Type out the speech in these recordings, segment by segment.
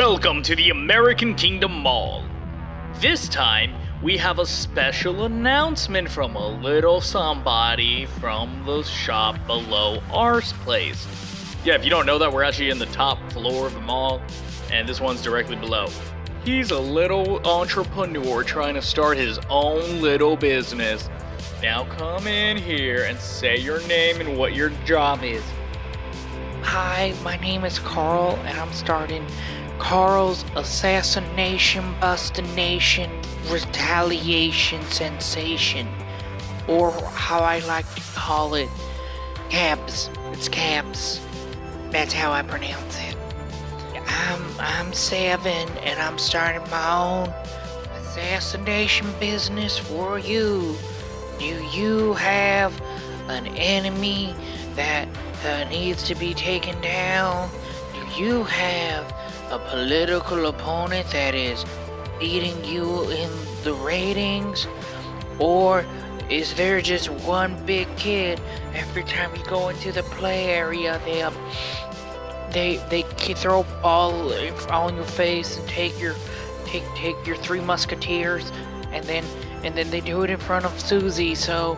Welcome to the American Kingdom Mall. This time, we have a special announcement from a little somebody from the shop below our place. Yeah, if you don't know that, we're actually in the top floor of the mall, and this one's directly below. He's a little entrepreneur trying to start his own little business. Now come in here and say your name and what your job is. Hi, my name is Carl, and I'm starting Carl's Assassination Bustination Retaliation Sensation, or how I like to call it, Cabs. It's Cabs. That's how I pronounce it. I'm 7, and I'm starting my own assassination business for you. Do you have an enemy that needs to be taken down? Do you have a political opponent that is beating you in the ratings? Or is there just one big kid every time you go into the play area, they throw a ball on your face and take your three musketeers, and then they do it in front of Susie, so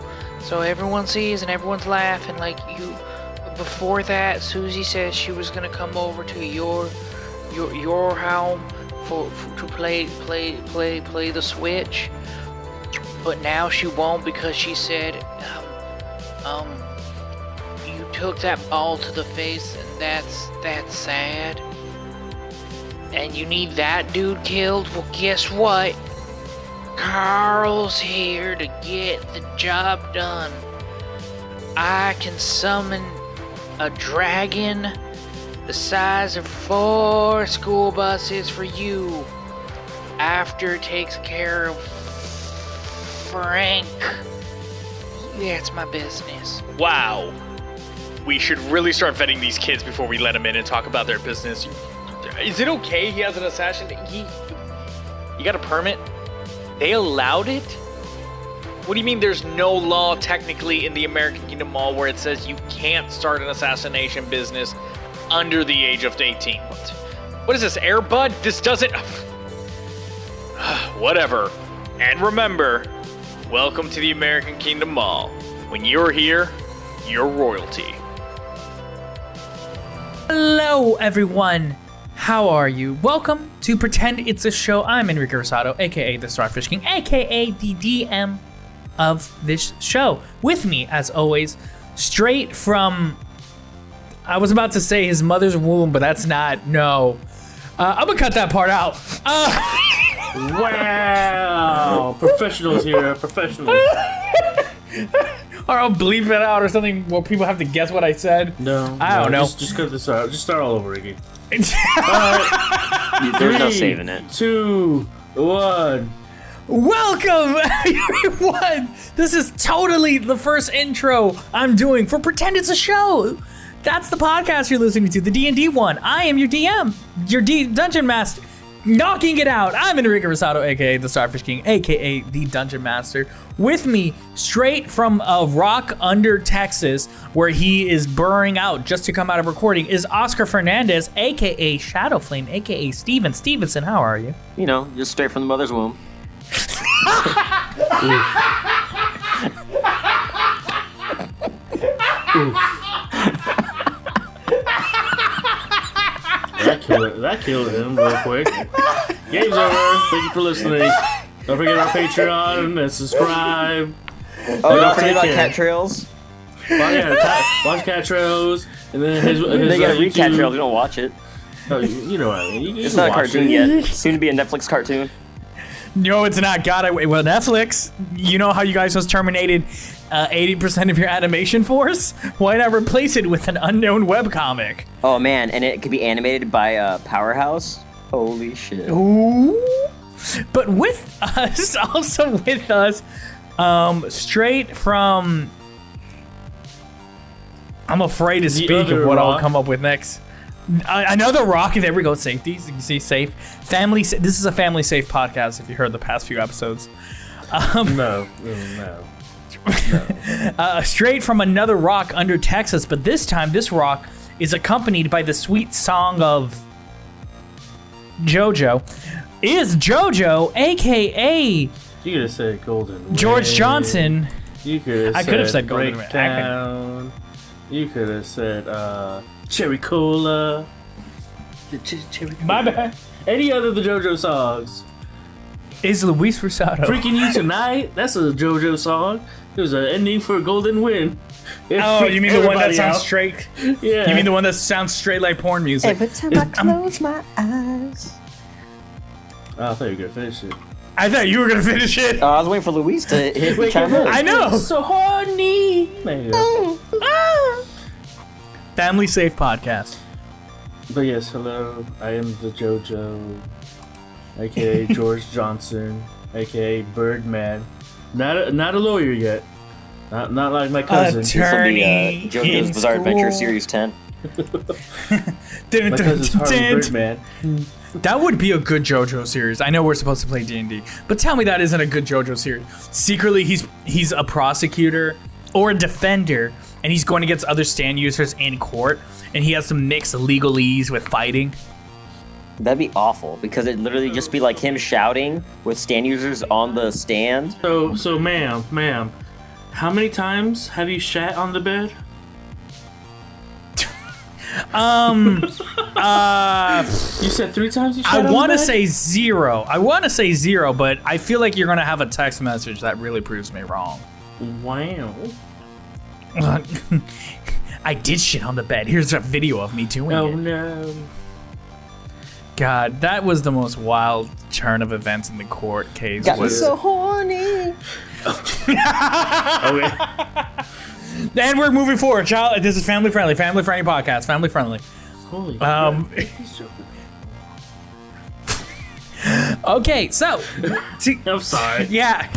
everyone sees and everyone's laughing like you. Before that, Susie says she was gonna come over to your home to play the Switch, but now she won't because she said you took that ball to the face, and that's sad, and you need that dude killed. Well, guess what? Carl's here to get the job done. I can summon a dragon the size of 4 school buses for you after it takes care of Frank. That's my business. Wow. We should really start vetting these kids before we let them in and talk about their business. Is it okay he has an assassin? You got a permit? They allowed it? What do you mean there's no law technically in the American Kingdom Mall where it says you can't start an assassination business under the age of 18? What is this, Air Bud? This doesn't... Whatever. And remember, welcome to the American Kingdom Mall. When you're here, you're royalty. Hello, everyone. How are you? Welcome to Pretend It's a Show. I'm Enrique Rosado, aka the Starfishking, aka the DM of this show. With me, as always, straight from, I was about to say his mother's womb, but that's not, no. I'm gonna cut that part out. Wow, professionals here, professionals. Or I'll bleep it out or something where people have to guess what I said. No, I don't know. Just cut this out. Just start all over again. There's no saving it. 2, 1. Welcome, everyone! This is totally the first intro I'm doing for Pretend It's a Show. That's the podcast you're listening to, the D&D one. I am your DM, your Dungeon Master, knocking it out. I'm Enrique Rosado, aka the Starfishking, aka the Dungeon Master. With me, straight from a rock under Texas, where he is burrowing out just to come out of recording, is Oscar Fernandez, aka Shadowflame, aka Steven Stevenson. How are you? You know, just straight from the mother's womb. That killed him real quick. Game's over. Thank you for listening. Don't forget our Patreon and subscribe. Oh, don't forget about Cat Trails. Well, yeah, watch Cat Trails, and then his they gotta read Cat Trails. We don't watch it. Oh, you know what I mean. It's not a cartoon yet. Soon to be a Netflix cartoon. No, it's not. God, well, Netflix, you know how you guys just terminated 80% of your animation force? Why not replace it with an unknown webcomic? Oh, man, and it could be animated by Powerhouse? Holy shit. Ooh. But with us, also with us, straight from... I'm afraid to speak of what I'll come up with next. Another rock. There we go. Safety. You can see safe. Family. This is a family safe podcast. If you heard the past few episodes. No. Straight from another rock under Texas, but this time this rock is accompanied by the sweet song of Jojo is Jojo, aka You could have said Golden George Wind. Johnson. You could have I could have said Golden Wind. Breakdown. You could have said Cherry Cola. Cherry Cola. My bad. Any other of the JoJo songs? Is Luis Rosado. Freaking You Tonight. That's a JoJo song. It was an ending for Golden Wind. It Oh, freaked you mean the one that everybody sounds out. straight? Yeah. You mean the one that sounds straight like porn music? Every time I close my eyes. Oh, I thought you were gonna finish it. I thought you were gonna finish it. I was waiting for Luis to hit chime in. I know. So horny. There you go. Family safe podcast. But yes, hello. I am the JoJo, aka George Johnson, aka Birdman. Not a lawyer yet. Not like my cousin. This will be Attorney JoJo's in Bizarre Adventure school. Series 10. Dun, My dun, cousin's dun, Harvey dun. Birdman. That would be a good JoJo series. I know we're supposed to play D&D, but tell me that isn't a good JoJo series. Secretly, he's a prosecutor or a defender, and he's going against other stand users in court, and he has to mix legalese with fighting. That'd be awful because it'd literally just be like him shouting with stand users on the stand. So ma'am, how many times have you shat on the bed? You said 3 times you shat on the bed? I want to say zero, but I feel like you're going to have a text message that really proves me wrong. Wow. I did shit on the bed. Here's a video of me doing Oh it. no. God, that was the most wild turn of events in the court case. Got me Was- so horny. Okay. And we're moving forward, child. This is family friendly podcast, family friendly. Holy Um, He's joking. Okay, so I'm sorry. yeah,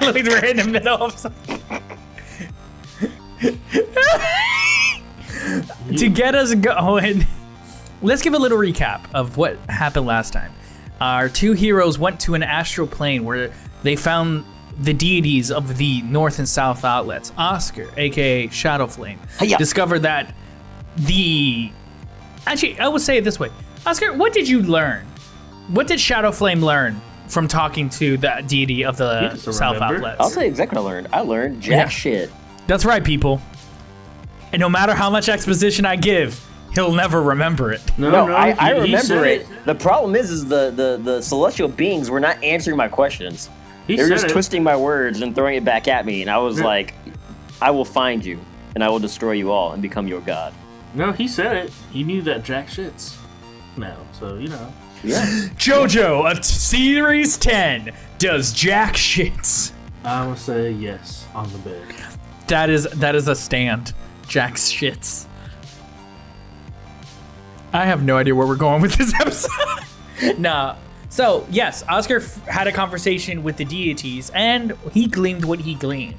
like we're in the middle of something. To get us going, let's give a little recap of what happened last time. Our two heroes went to an astral plane where they found the deities of the north and south outlets. Oscar, aka Shadowflame, Hi-ya. discovered that Actually, I will say it this way. Oscar, what did you learn? What did Shadowflame learn from talking to the deity of the doesn't south remember. outlets? I'll tell you exactly what I learned. I learned jack Yeah. shit. That's right, people. And no matter how much exposition I give, he'll never remember it. No, I he remember said it. The problem is the celestial beings were not answering my questions. He They were said just it. twisting my words and throwing it back at me, and I was Yeah. like, I will find you, and I will destroy you all and become your god. No, he said it. He knew that jack shits now, so you know. Yeah. Jojo of Series 10 does jack shits. I would say yes on the bed. That is a stand. Jack shits. I have no idea where we're going with this episode. Nah. So, yes, Oscar had a conversation with the deities, and he gleaned what he gleaned.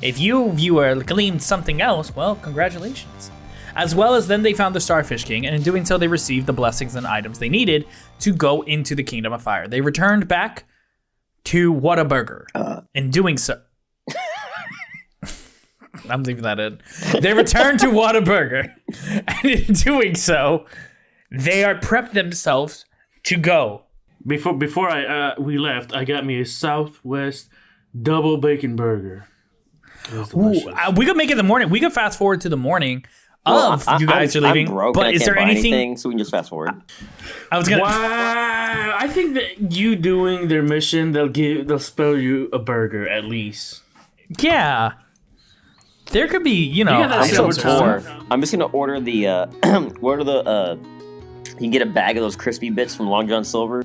If you, viewer, gleaned something else, well, congratulations. As well as then they found the Starfishking, and in doing so, they received the blessings and items they needed to go into the Kingdom of Fire. They returned back to Whataburger. In doing so, I'm leaving that in. They returned to Whataburger, and in doing so, they are prepped themselves to go. Before we left, I got me a Southwest double bacon burger. It was Ooh, delicious. we could make it the morning. We could fast forward to the morning Well, of you guys are leaving. I'm broke but and I is can't there buy anything? so we can just fast forward. I was gonna. Wow! I think that you doing their mission, they'll spell you a burger at least. Yeah. There could be, You got that I'm so silver tongue. poor. I'm just gonna order the you can get a bag of those crispy bits from Long John Silver.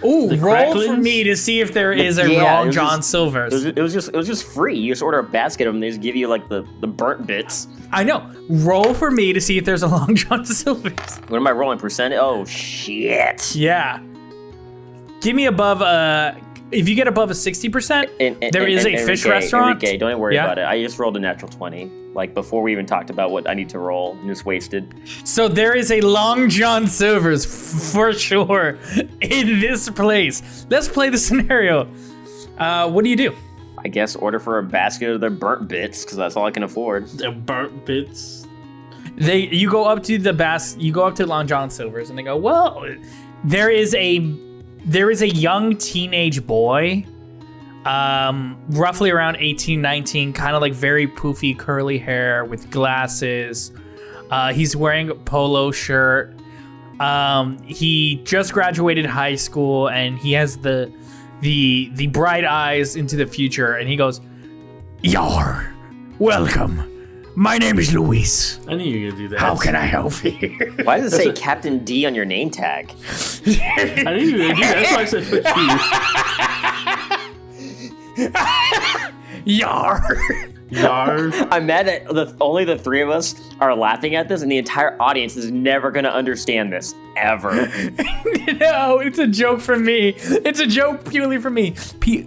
Ooh, The roll for cracklings? me to see if there is a Yeah, it Long was John just- Silver's. It was just free. You just order a basket of them. They just give you like the burnt bits. I know. Roll for me to see if there's a Long John Silver's. What am I rolling? Percent? Oh shit! Yeah. Give me above if you get above a 60%, there is a fish restaurant. Enrique, don't even worry Yeah. about it. I just rolled a natural 20. Like before we even talked about what I need to roll, and just wasted. So there is a Long John Silver's for sure in this place. Let's play the scenario. What do you do? I guess order for a basket of their burnt bits because that's all I can afford. The burnt bits. You go up to the Long John Silver's and they go, well, there is a young teenage boy, roughly around 18, 19, kind of like very poofy curly hair with glasses. He's wearing a polo shirt. He just graduated high school and he has the bright eyes into the future, and he goes, "Yar, welcome. My name is Luis. I knew you were gonna do that. How can I help you?" Why does it say Captain D on your name tag? I knew you were gonna do that. That's why I said fix you. Yar. Yar. I'm mad that only the three of us are laughing at this, and the entire audience is never going to understand this, ever. No, it's a joke for me. It's a joke purely for me.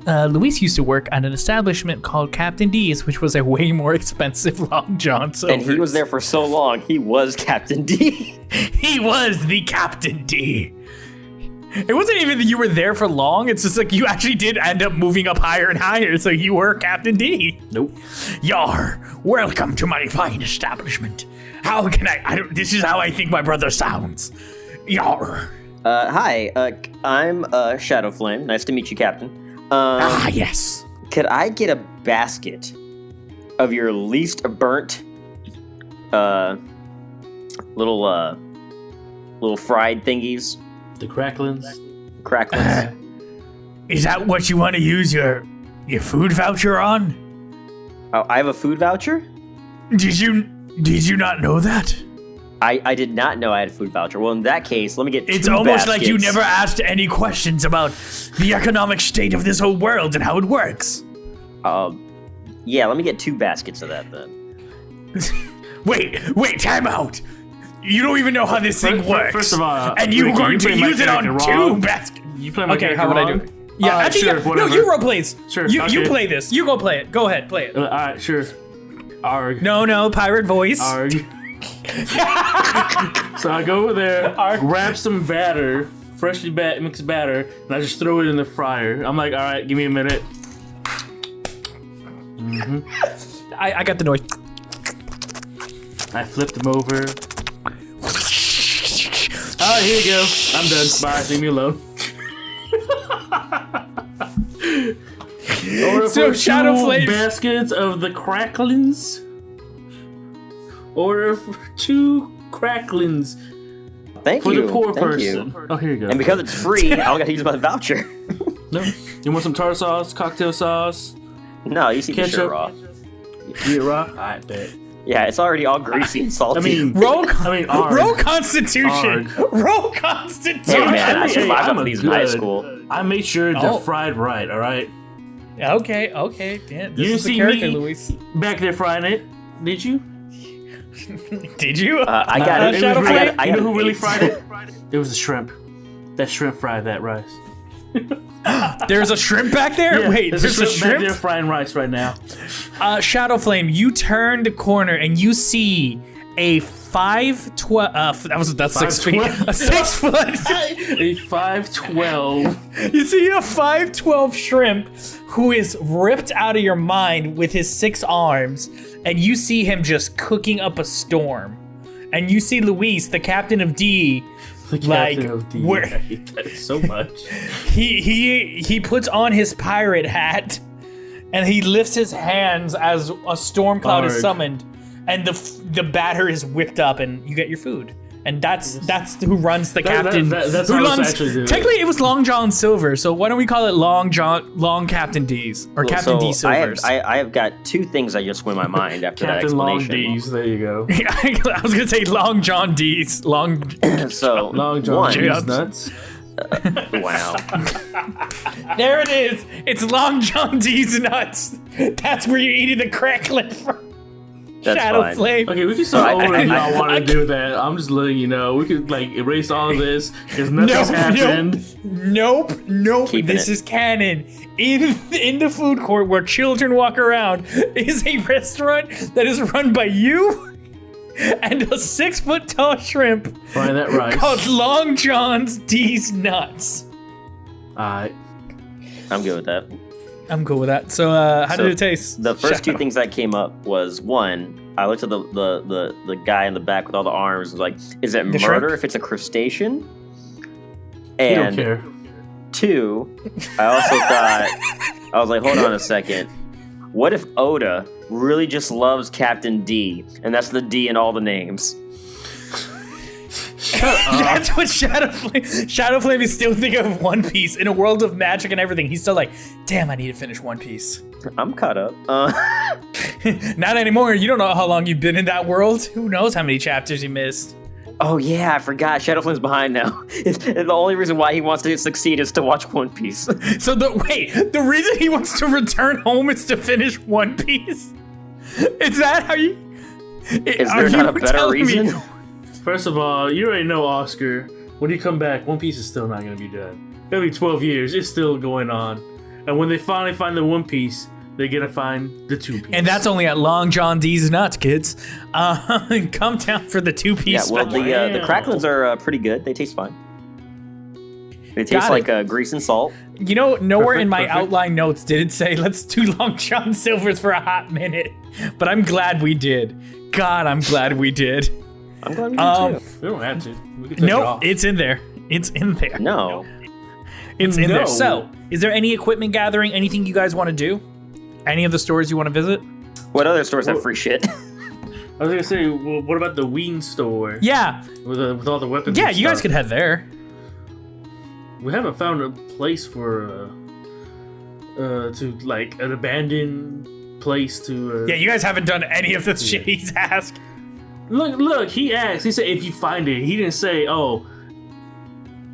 Luis used to work at an establishment called Captain D's, which was a way more expensive Long John Silver. And he was there for so long, he was Captain D. He was the Captain D. It wasn't even that you were there for long. It's just like you actually did end up moving up higher and higher, so you were Captain D. Nope. Yar, welcome to my fine establishment. How can this is how I think my brother sounds. Yar. Hi, I'm Shadow Flame. Nice to meet you, Captain. Yes. Could I get a basket of your least burnt, little fried thingies? The cracklins. Is that what you want to use your food voucher on? Oh, I have a food voucher? Did you not know that? I did not know I had a food voucher. Well, in that case, let me get two It's almost baskets. like you never asked any questions about the economic state of this whole world and how it works. Yeah, let me get 2 baskets of that then. Wait, time out. You don't even know how this thing works. First of all, and you're Ricky, going to use it on 2 baskets. You play my Okay, character how would I wrong? do it? Yeah, actually, sure, yeah. No, whatever. you role plays. Sure, You okay. play this. You go play it. Go ahead, play it. All right, sure. Arg. No, pirate voice. Arg. So I go over there, grab some batter, freshly mixed batter, and I just throw it in the fryer. I'm like, all right, give me a minute. I got the noise. I flip them over. All right, here you go. I'm done. Bye. Leave me alone. Order So for Shadow 2 Flame- baskets of the cracklins. Order for 2 cracklins Thank for you. the poor Thank person. You. Oh, here you go. And because it's free, I don't got to use my voucher. No, you want some tartar sauce, cocktail sauce, No, you see the ketchup? shirt raw. Eat it raw. I bet. Yeah, it's already all greasy and salty. Roll arg. roll Constitution. Arg. Roll Constitution. Hey, man, I survived I'm up a these in high good- school. I made sure they're Oh. fried right. All right. Okay. Yeah, this You is the see character, me Luis. back there frying it? Did you? Did you? I got it. Shadow I Flame? got You know who an really 8. fried it? It was the shrimp. That shrimp fried that rice. There's a shrimp back there? Yeah, Wait, there's there's a back there shrimp? frying rice right now. Shadow Flame, you turn the corner and you see a 5'12", that's 6 feet. 5'12"? A 6 foot. A 5'12". You see a 5'12" shrimp who is ripped out of your mind with his 6 arms, and you see him just cooking up a storm. And you see Luis, the captain of D, The like captain of D. where I hate that so much. he puts on his pirate hat, and he lifts his hands as a storm cloud is Arg. summoned, and the batter is whipped up, and you get your food. And that's who runs the captain. that's who how this runs. actually do it. Technically, it was Long John Silver. So why don't we call it Long Captain D's or Captain D Silvers? I have got 2 things that just went in my mind after that Captain Long explanation. D's. There you go. I was gonna say Long John D's. So, Long John one, D's nuts. wow. There it is. It's Long John D's nuts. That's where you're eating the crackling from. That's Shadow fine. Flame. Okay, we can start I- over if I- y'all want to do that. I'm just letting you know. We could like erase all of this because nothing's happened. Nope. Keeping This it. is canon. In the food court where children walk around is a restaurant that is run by you and a 6 foot tall shrimp Frying that rice. called Long John's D's Nuts. Alright. I'm good with that. I'm cool with that. So, how did it taste? The first 2 Shadow? things that came up was, 1, I looked at the guy in the back with all the arms and was like, is it The murder shrimp? if it's a crustacean? You don't And care. 2, I also thought, I was like, hold on a second. What if Oda really just loves Captain D, and that's the D in all the names? That's what Shadowflame is still thinking of One Piece in a world of magic and everything. He's still like, damn, I need to finish One Piece. I'm caught up. Not anymore. You don't know how long you've been in that world. Who knows how many chapters you missed. Oh yeah, I forgot. Shadowflame's behind now. The only reason why he wants to succeed is to watch One Piece. So the reason he wants to return home is to finish One Piece? Is that how you... Is there not a better reason? First of all, you already know, Oscar. When you come back, One Piece is still not going to be done. It'll be 12 years. It's still going on. And when they finally find the One Piece, they're going to find the Two Piece. And that's only at Long John D's nuts, kids. Come down for the Two Piece. Yeah, well, the cracklins are pretty good. They taste fine. They taste like grease and salt. You know, nowhere in my Perfect. outline notes did it say, let's do Long John Silver's for a hot minute. But I'm glad we did. God, I'm glad we did. I'm glad we did too. We don't have to. We can take it Nope, off. it's in there. It's in there. No. It's in there. No. So, is there any equipment gathering? Anything you guys want to do? Any of the stores you want to visit? What other stores have free shit? I was going to say, well, what about the Ween store? Yeah. With all the weapons Yeah, and you guys stuff? could head there. We haven't found a place for, to, like, an abandoned place to... Yeah, you guys haven't done any of the shit he's asked. Look, he asked. He said if you find it. He didn't say, oh,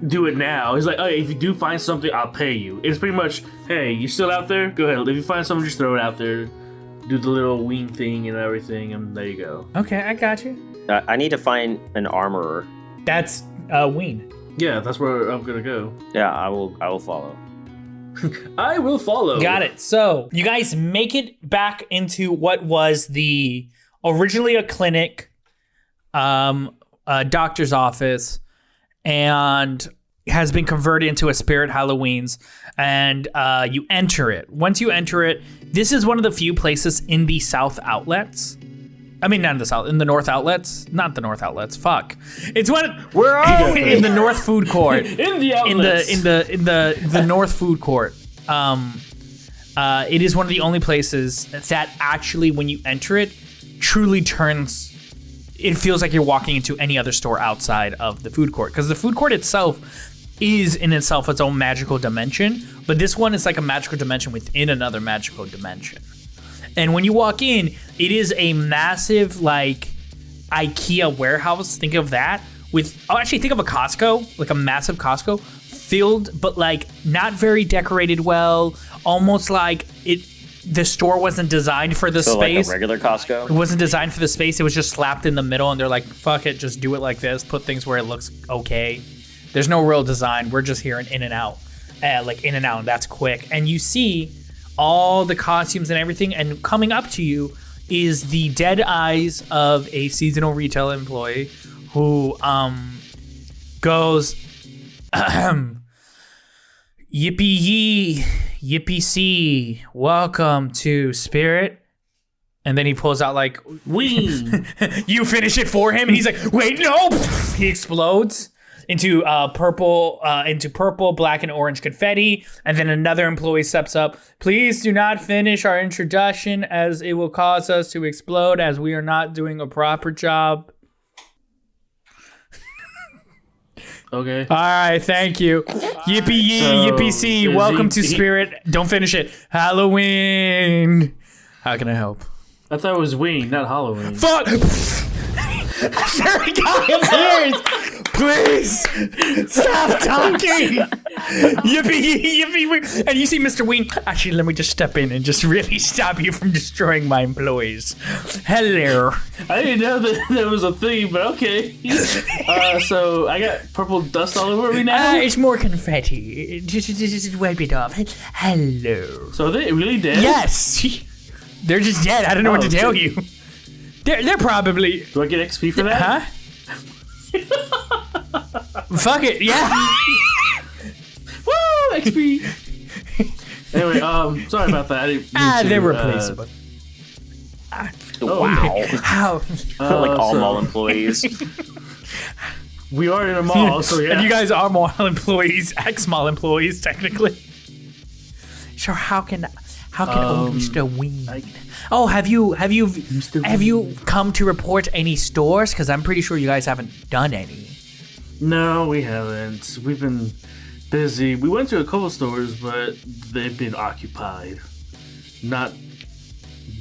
do it now. He's like, oh, if you do find something, I'll pay you. It's pretty much, hey, you still out there? Go ahead. If you find something, just throw it out there. Do the little wing thing and everything, and there you go. Okay, I got you. I need to find an armorer. That's Ween. Yeah, that's where I'm gonna go. Yeah, I will follow. I will follow. Got it. So, you guys make it back into what was originally a clinic, a doctor's office, and has been converted into a Spirit Halloween's, and you enter it. Once you enter it, this is one of the few places in the South outlets. I mean, not in the South, in the North outlets. Not the North outlets. Fuck. It's one. Where are we? In the North Food Court. In the outlets. In the North Food Court. It is one of the only places that actually, when you enter it, truly turns. It feels like you're walking into any other store outside of the food court, because the food court itself is in itself its own magical dimension, but this one is like a magical dimension within another magical dimension. And when you walk in, it is a massive, like, IKEA warehouse. Think of that actually think of a Costco, like a massive Costco, filled, but like not very decorated well, almost like the store wasn't designed for the So space. like a regular Costco? It wasn't designed for the space. It was just slapped in the middle, and they're like, fuck it, just do it like this. Put things where it looks okay. There's no real design. We're just here in and out. And that's quick. And you see all the costumes and everything, and coming up to you is the dead eyes of a seasonal retail employee who goes, yippee-yee, yippee-see, welcome to Spirit. And then he pulls out like, Ween. you finish it for him, and he's like, wait, no! He explodes into purple, black, and orange confetti. And then another employee steps up. Please do not finish our introduction, as it will cause us to explode, as we are not doing a proper job. Okay. All right, thank you. Yippee-yee, So, yippee-see, is welcome to he- Spirit. Don't finish it. Halloween. How can I help? I thought it was Ween, not Halloween. Fuck! Sorry, guy appears! Please! Stop talking! Yippee! And you see Mr. Ween. Actually, let me just step in and just really stop you from destroying my employees. Hello. I didn't know that there was a thing, but okay. So I got purple dust all over me now. It's more confetti. Just wipe it off. Hello. So are they really dead? Yes! They're just dead. I don't know what to tell you. They're probably... Do I get XP for that? Huh? Fuck it, yeah. Woo! XP. Anyway, sorry about that. I didn't mean to, They're replaceable. Wow. How? Like all so- mall employees. We are in a mall, so yeah. And you guys are mall employees, ex-mall employees, technically. So how can old Mr. Ween? Have you come to report any stores? Because I'm pretty sure you guys haven't done any. No, we haven't. We've been busy. We went to a couple stores, but they've been occupied. Not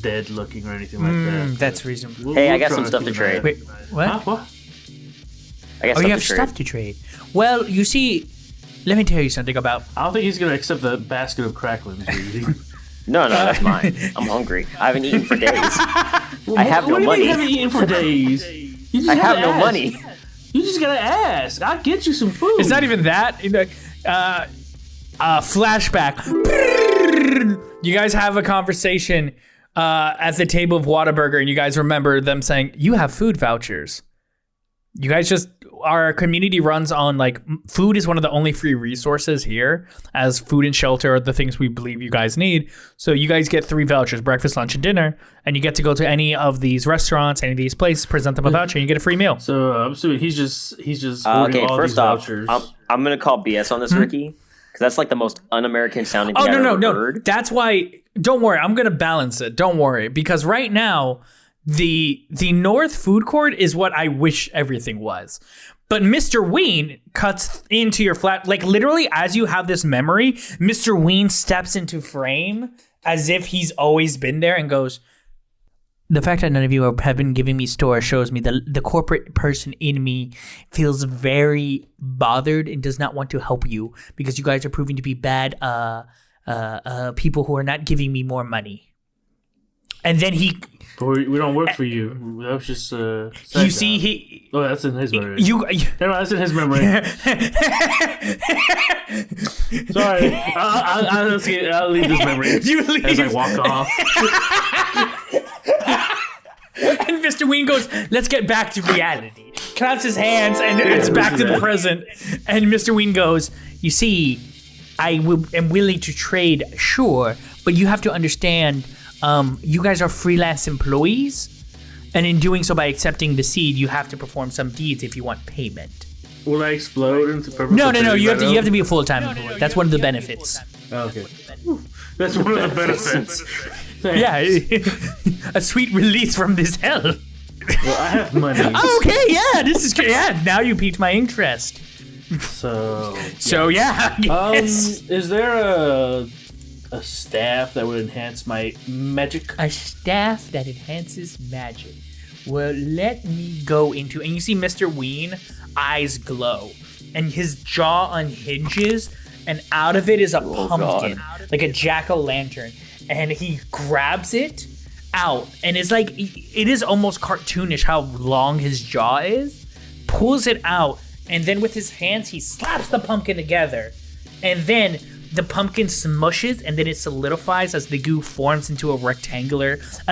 dead looking or anything like that. That's reasonable. Hey, I got some stuff to trade. Wait, what? Huh? What? I got You stuff have to trade. stuff to trade. Well, you see, let me tell you something about. I don't think he's gonna accept the basket of cracklings you're eating. No, that's mine. I'm hungry. I haven't eaten for days. I have no What do you mean money. you haven't eaten for days? You just I have gotta no ask. money. You just gotta ask. I'll get you some food. It's not even that. Flashback. You guys have a conversation at the table of Whataburger, and you guys remember them saying, "You have food vouchers." You guys just, our community runs on like food is one of the only free resources here, as food and shelter are the things we believe you guys need. So you guys get 3 vouchers, breakfast, lunch, and dinner, and you get to go to any of these restaurants, any of these places, present them a voucher, and you get a free meal. So I'm assuming he's just hoarding Okay, all first these off, vouchers. I'm gonna call BS on this, Ricky, because that's like the most un-American sounding thing Oh, I've ever no. heard. That's why, don't worry, I'm going to balance it. Don't worry. Because right now, the North Food Court is what I wish everything was. But Mr. Ween cuts into your flat, like literally as you have this memory, Mr. Ween steps into frame as if he's always been there and goes, the fact that none of you have been giving me stores shows me the corporate person in me feels very bothered and does not want to help you because you guys are proving to be bad people who are not giving me more money. And then But we don't work for you. That was just you see, Oh, that's in his memory. you No, that's in his memory. Sorry, I'll leave this memory you leave. as I walk off. And Mr. Ween goes, let's get back to reality. Claps his hands and it's back to the present. And Mr. Ween goes, you see, am willing to trade, sure, but you have to understand, you guys are freelance employees. And in doing so, by accepting the seed, you have to perform some deeds if you want payment. Will I explode into purple? No. You have to be a full-time employee. That's one of the benefits. Oh, okay. That's one of the benefits. Yeah, a sweet release from this hell. Well, I have money. Okay, yeah, this is good. Yeah, now you piqued my interest. So yeah, yes. is there a staff that would enhance my magic? A staff that enhances magic. Well, let me go into, and you see Mr. Ween, eyes glow, and his jaw unhinges, and out of it is a pumpkin, like a jack-o'-lantern, and he grabs it out, and it's like, it is almost cartoonish how long his jaw is, pulls it out, and then with his hands, he slaps the pumpkin together, and then the pumpkin smushes, and then it solidifies as the goo forms into a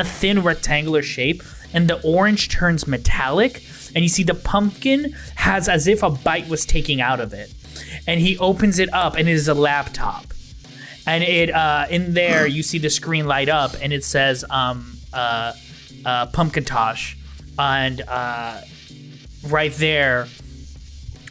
thin rectangular shape, and the orange turns metallic, and you see the pumpkin has as if a bite was taken out of it. And he opens it up, and it is a laptop. And it in there, you see the screen light up, and it says Pumpkintosh. And right there,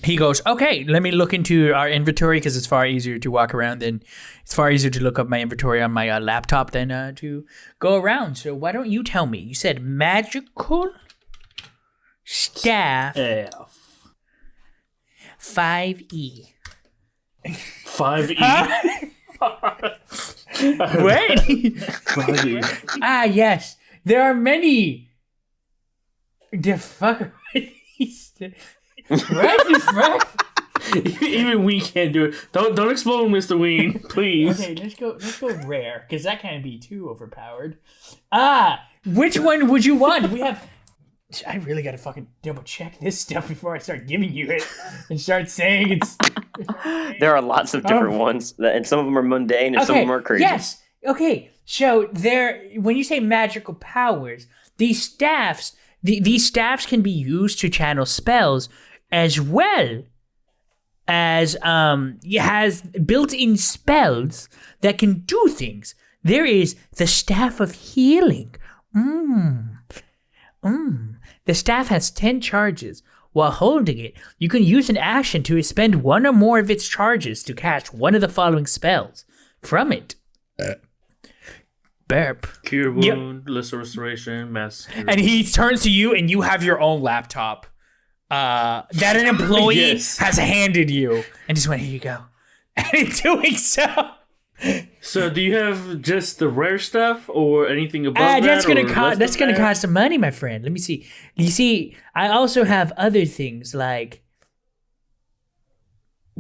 he goes, okay, let me look into our inventory, because it's far easier to walk around than, it's far easier to look up my inventory on my laptop than to go around. So why don't you tell me? You said magical staff F. 5E. 5E. Wait. 5E. Ah, yes. There are many. The fuck. What the fuck? Even we can't do it. Don't explode, Mr. Ween, please. Okay, let's go rare, because that can't be too overpowered. Which one would you want? We have. I really gotta fucking double check this stuff before I start giving you it and start saying it's. There are lots of different ones, and some of them are mundane and some of them are crazy. Yes. Okay. So when you say magical powers, these staffs can be used to channel spells, as well as it has built-in spells that can do things. There is the Staff of Healing. The staff has 10 charges. While holding it, you can use an action to expend one or more of its charges to cast one of the following spells from it. Burp. Cure wound, lesser restoration, mass. And he turns to you, and you have your own laptop that an employee Yes. has handed you, and just went, "Here you go." And in doing so, So, do you have just the rare stuff or anything above that? that's gonna or cost. less That's than gonna that? cost some money, my friend. Let me see. You see, I also have other things like.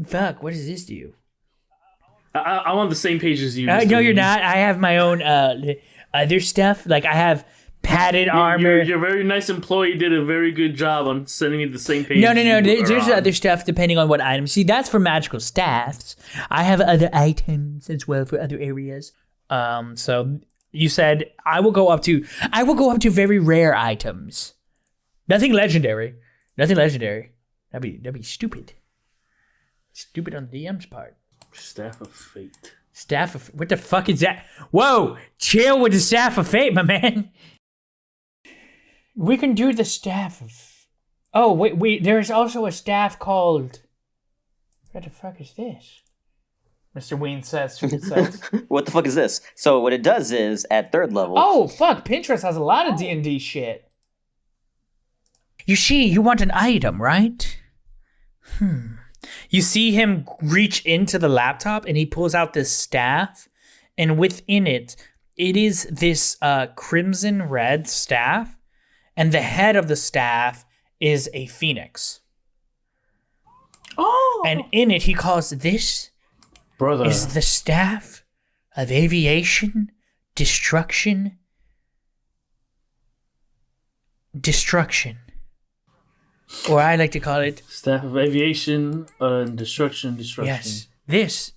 Fuck! What does this do? I'm on the same page as you. No, Mr. you're Lee. not. I have my own other stuff. Like I have padded armor. Your very nice employee did a very good job on sending me the same page. No. you There's are on. other stuff depending on what items. See, that's for magical staffs. I have other items as well for other areas. So you said I will go up to very rare items. Nothing legendary. That'd be stupid. Stupid on the DM's part. Staff of Fate. Staff of... What the fuck is that? Whoa! Chill with the Staff of Fate, my man. We can do the Staff of... Oh, wait. There's also a staff called... What the fuck is this? Mr. Wayne says. What the fuck is this? So what it does is, at 3rd level... Oh, fuck. Pinterest has a lot of D&D shit. You see, you want an item, right? You see him reach into the laptop and he pulls out this staff, and within it is this crimson red staff, and the head of the staff is a phoenix. Oh! And in it he calls this Brother. is the staff of aviation, destruction. Or I like to call it... Staff of Aviation and Destruction. Yes, this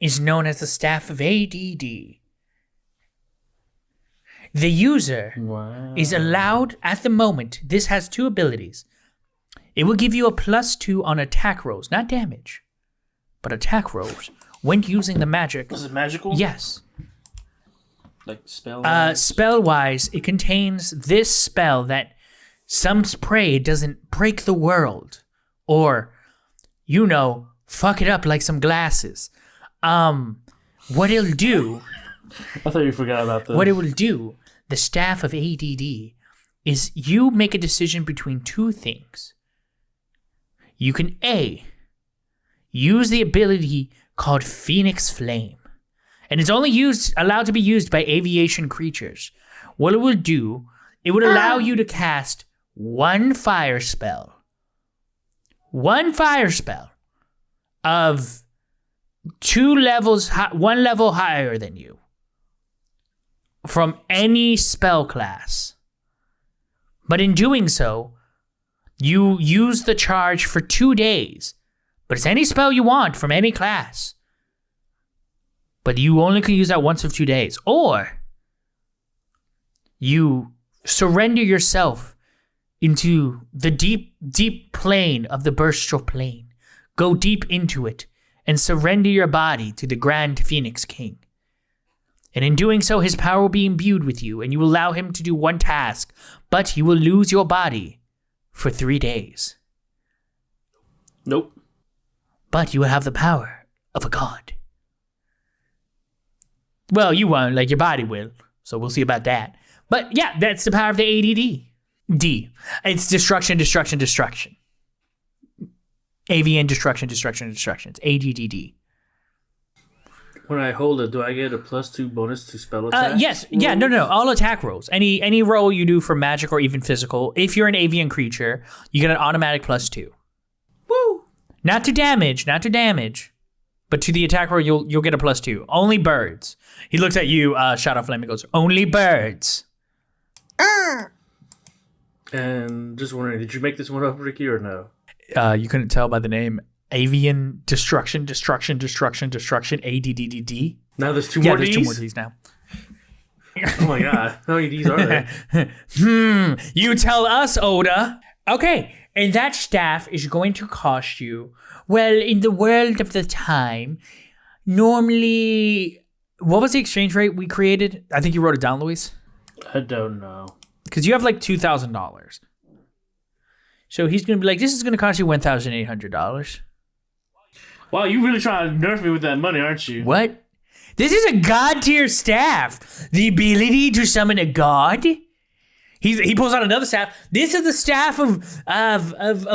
is known as the Staff of ADD. The user Wow. is allowed at the moment. This has 2 abilities. It will give you a +2 on attack rolls, not damage, but attack rolls when using the magic. Is it magical? Yes. Like spell? Spell-wise, it contains this spell that some spray doesn't break the world, or, fuck it up like some glasses. What it'll do, I thought you forgot about this. what it will do, the Staff of ADD, is you make a decision between 2 things. You can A, use the ability called Phoenix Flame, and it's only allowed to be used by aviation creatures. What it will do, it would allow you to cast 1 fire spell. 1 fire spell of 2 levels, 1 level higher than you, from any spell class. But in doing so, you use the charge for 2 days. But it's any spell you want from any class. But you only can use that once of 2 days. Or you surrender yourself into the deep plane of the Burstral Plane. Go deep into it and surrender your body to the Grand Phoenix King. And in doing so, his power will be imbued with you, and you will allow him to do 1 task, but you will lose your body for 3 days. Nope. But you will have the power of a god. Well, you won't, like your body will, so we'll see about that. But yeah, that's the power of the ADD. D. It's destruction. AVN destruction. It's ADDD. When I hold it, do I get a +2 bonus to spell attack? Yes. Yeah, no. All attack rolls. Any roll you do for magic or even physical, if you're an avian creature, you get an automatic +2. Woo! Not to damage, but to the attack roll, you'll get a +2. Only birds. He looks at you, Shadow Flame, and goes, only birds. And just wondering, did you make this one up, Ricky, or no? You couldn't tell by the name. Avian destruction, ADDD. Now there's 2 Yeah, more there's Ds? 2 more D's now. Oh my god. How many Ds are there? You tell us, Oda. Okay, and that staff is going to cost you, well, in the world of the time, normally, what was the exchange rate we created? I think you wrote it down, Luis. I don't know. Because you have like $2,000. So he's going to be like, this is going to cost you $1,800. Wow, you really trying to nerf me with that money, aren't you? What? This is a god tier staff. The ability to summon a god. He pulls out another staff. This is the staff of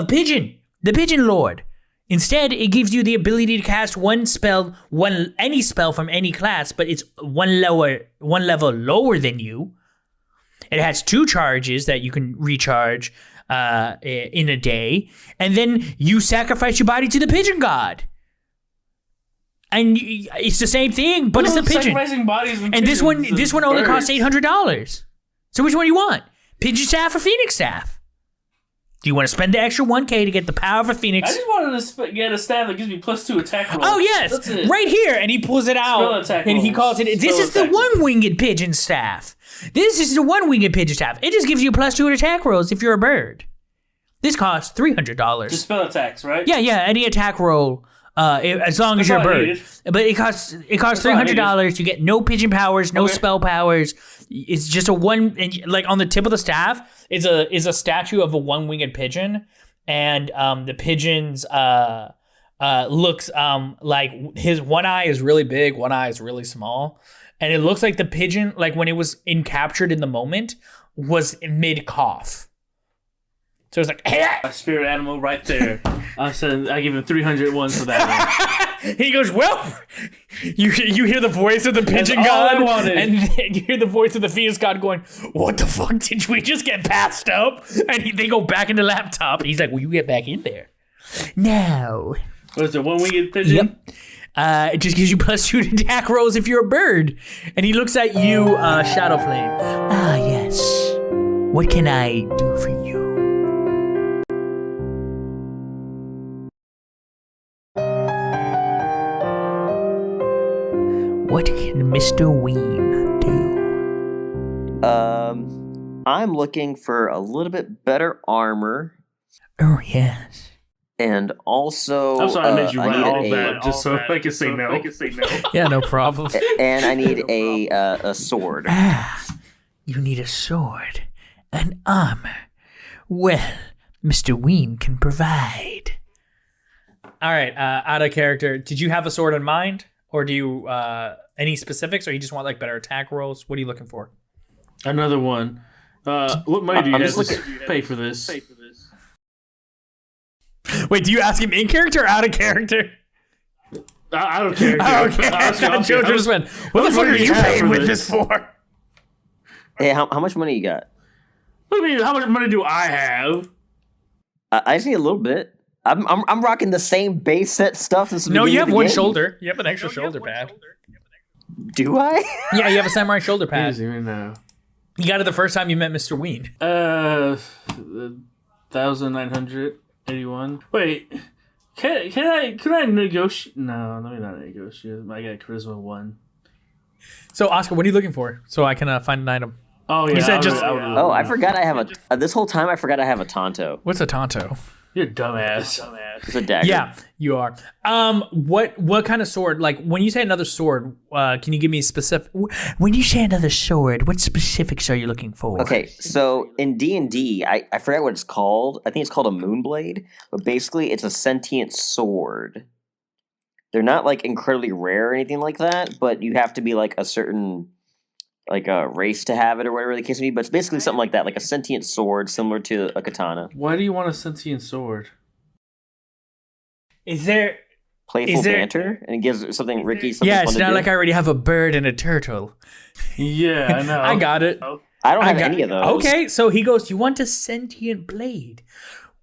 Pigeon, the Pigeon Lord. Instead, it gives you the ability to cast any spell from any class, but it's one level lower than you. It has 2 charges that you can recharge in a day, and then you sacrifice your body to the Pigeon God. And it's the same thing, but it's the pigeon. Sacrificing bodies and this one only costs $800. So which one do you want? Pigeon staff or Phoenix staff? Do you want to spend the extra $1K to get the power of a Phoenix? I just wanted to get a staff that gives me +2 attack rolls. Oh yes, right here, and he pulls it out, and he calls it. This is the one-winged pigeon staff. This is the one-winged pigeon staff. It just gives you +2 attack rolls if you're a bird. This costs $300. Just spell attacks, right? Yeah, any attack roll. As long as you're a bird, but it costs $300. You get no pigeon powers, no spell powers. It's just a one, and like on the tip of the staff is a statue of a one-winged pigeon, and the pigeon's looks like his one eye is really big, one eye is really small, and it looks like the pigeon, like when it was captured in the moment, was mid cough. So it's like, hey! A spirit animal right there. I give him 300 ones for that one. He goes, well, you hear the voice of the pigeon god, and then you hear the voice of the Phoenix god going, what the fuck did we just get passed up? And they go back in the laptop, and he's like, well, you get back in there. Now. What is it, one-winged pigeon? Yep. It just gives you +2 attack rolls if you're a bird. And he looks at you, Shadowflame. Ah, yes. What can I do for you? What can Mr. Ween do? I'm looking for a little bit better armor. Oh, yes. And also, I'm sorry I made you write all that just so I can say no. Yeah, no problem. And I need a sword. You need a sword, an armor. Well, Mr. Ween can provide. All right, out of character, did you have a sword in mind? Or do you, any specifics, or you just want like better attack rolls? What are you looking for? Another one. What money do you have to pay for this? Wait, do you ask him in character or out of character? Out of character. Oh, okay. Jojo just went, what the fuck are you paying with this for? Hey, how much money you got? What do you mean, how much money do I have? I just need a little bit. I'm rocking the same base set stuff since the beginning you have of the one game. shoulder. You have an extra shoulder pad. Do I? Yeah, you have a samurai shoulder He pad. doesn't even know. You got it the first time you met Mr. Ween. 1,981. Wait, could I negotiate? No, let me not negotiate. I got charisma 1. So, Oscar, what are you looking for? So I can find an item. Oh yeah. You said I forgot I have a. This whole time I forgot I have a Tonto. What's a Tonto? You're a dumbass. It's a dagger. Yeah, you are. What kind of sword? Like when you say another sword, can you give me specific? When you say another sword, what specifics are you looking for? Okay, so in D&D, I forgot what it's called. I think it's called a moonblade, but basically it's a sentient sword. They're not like incredibly rare or anything like that, but you have to be like a certain like a race to have it or whatever the case may be. But it's basically something like that, like a sentient sword similar to a katana. Why do you want a sentient sword? Is there Playful banter, and it gives something Ricky something Yeah, fun it's to not do. like I already have a bird and a turtle. Yeah, I know. I got it. I don't have any of those. Okay, so he goes, you want a sentient blade?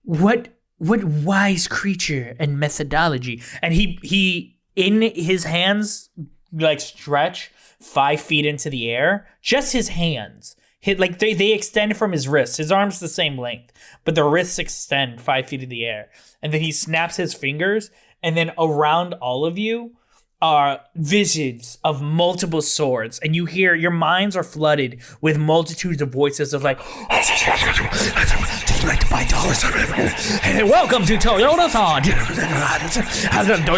What wise creature and methodology? And he in his hands like stretch 5 feet into the air. Just his hands. Like they extend from his wrists. His arm's the same length, but the wrists extend 5 feet in the air. And then he snaps his fingers, and then around all of you are visions of multiple swords, and you hear your minds are flooded with multitudes of voices of like, take like $5. And welcome to Toyota-san.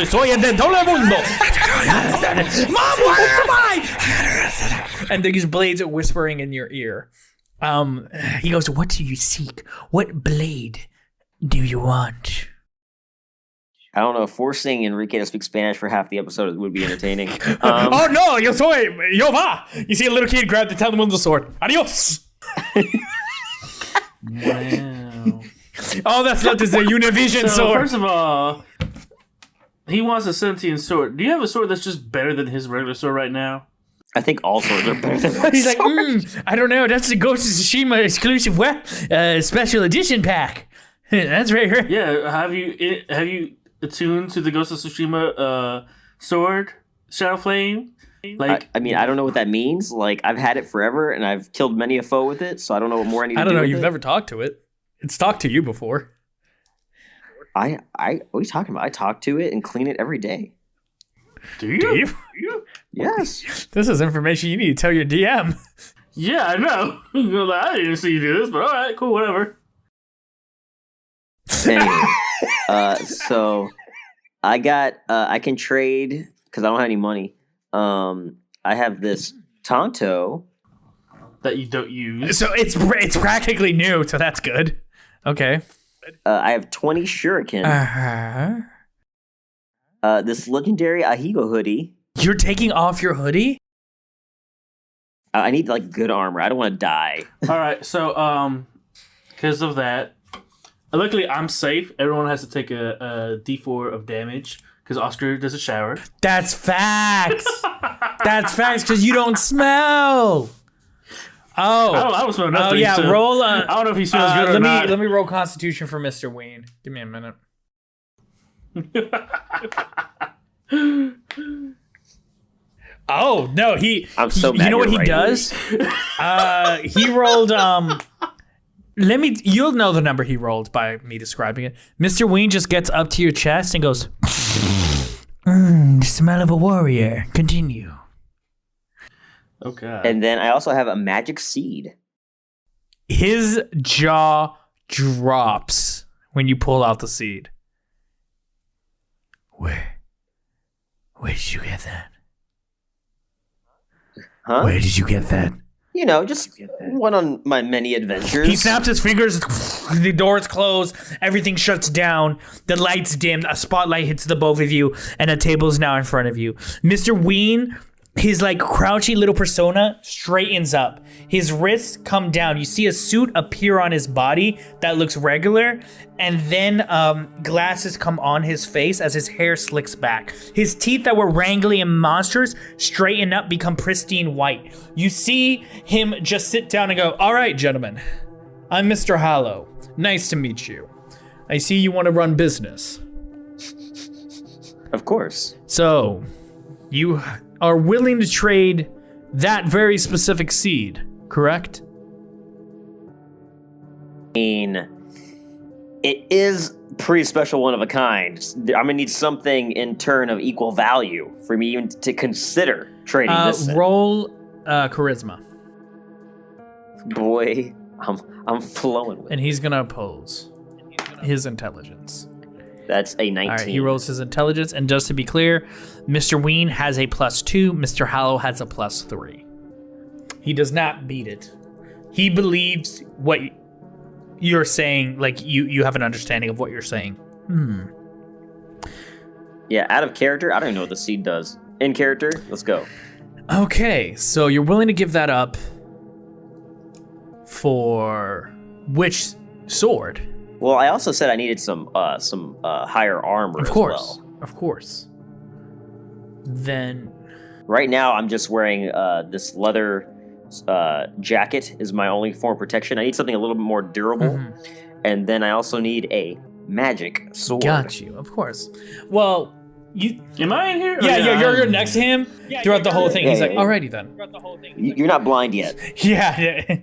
Soy de todo el mundo. Mom, where am I? And these blades are whispering in your ear. He goes, what do you seek? What blade do you want? I don't know. Forcing Enrique to speak Spanish for half the episode would be entertaining. Oh no, yo soy, yo va. You see a little kid grab the telemundo sword. Adios. Wow. Oh, that's not the Univision So sword. first of all, he wants a sentient sword. Do you have a sword that's just better than his regular sword right now? I think all swords are better than my He's like, sword. I don't know. That's the Ghost of Tsushima exclusive special edition pack. That's right. Yeah. Have you attuned to the Ghost of Tsushima sword, Shadow Flame? Like, I mean, I don't know what that means. Like, I've had it forever, and I've killed many a foe with it, so I don't know what more I need to do. I don't know. with You've it. never talked to it. It's talked to you before. What are you talking about? I talk to it and clean it every day. do you? Yes. This is information you need to tell your DM. Yeah, I know. I didn't see you do this, but all right, cool, whatever. Anyway, so I got I can trade because I don't have any money. I have this Tonto. That you don't use. So it's practically new, so that's good. Okay. I have 20 Shuriken. Uh-huh. This legendary Ahigo hoodie. You're taking off your hoodie? I need like good armor. I don't want to die. All right, so because of that, luckily I'm safe. Everyone has to take a D4 of damage because Oscar does a shower. That's facts. That's facts because you don't smell. Oh. I don't smell nothing. Oh yeah, so roll. I don't know if he smells good or let not. Let me roll Constitution for Mr. Wayne. Give me a minute. Oh no, I'm so mad. You know what he you're does? He rolled. You'll know the number he rolled by me describing it. Mr. Wayne just gets up to your chest and goes, smell of a warrior. Continue. Okay. And then I also have a magic seed. His jaw drops when you pull out the seed. Where did you get that? Huh? Where did you get that? You know, just one on my many adventures. He snaps his fingers, the doors close, everything shuts down, the lights dim, a spotlight hits the both of you, and a table is now in front of you. Mr. Ween, his like crouchy little persona straightens up. His wrists come down. You see a suit appear on his body that looks regular, and then glasses come on his face as his hair slicks back. His teeth that were wrangly and monsters straighten up, become pristine white. You see him just sit down and go, "All right, gentlemen, I'm Mr. Hollow. Nice to meet you. I see you want to run business. Of course. So, you are willing to trade that very specific seed, correct?" I mean, it is pretty special, one of a kind. I'm gonna need something in turn of equal value for me even to consider trading this. Roll charisma, Boy, I'm flowing with it. and he's gonna oppose his intelligence. That's a 19. All right, he rolls his intelligence, and just to be clear, Mr. Ween has a +2, Mr. Hollow has a +3. He does not beat it. He believes what you're saying, like you have an understanding of what you're saying. Yeah, out of character, I don't even know what the seed does. In character, let's go. Okay, so you're willing to give that up for which sword? Well, I also said I needed some higher armor Of as course, well. of course. Then Right now, I'm just wearing this leather jacket is my only form of protection. I need something a little bit more durable. And then I also need a magic sword. got you, of course. Well, you. Am I in here? Yeah, you're next to him throughout the whole thing. He's Yeah, like, yeah. "Alrighty then." You're not blind yet. Yeah.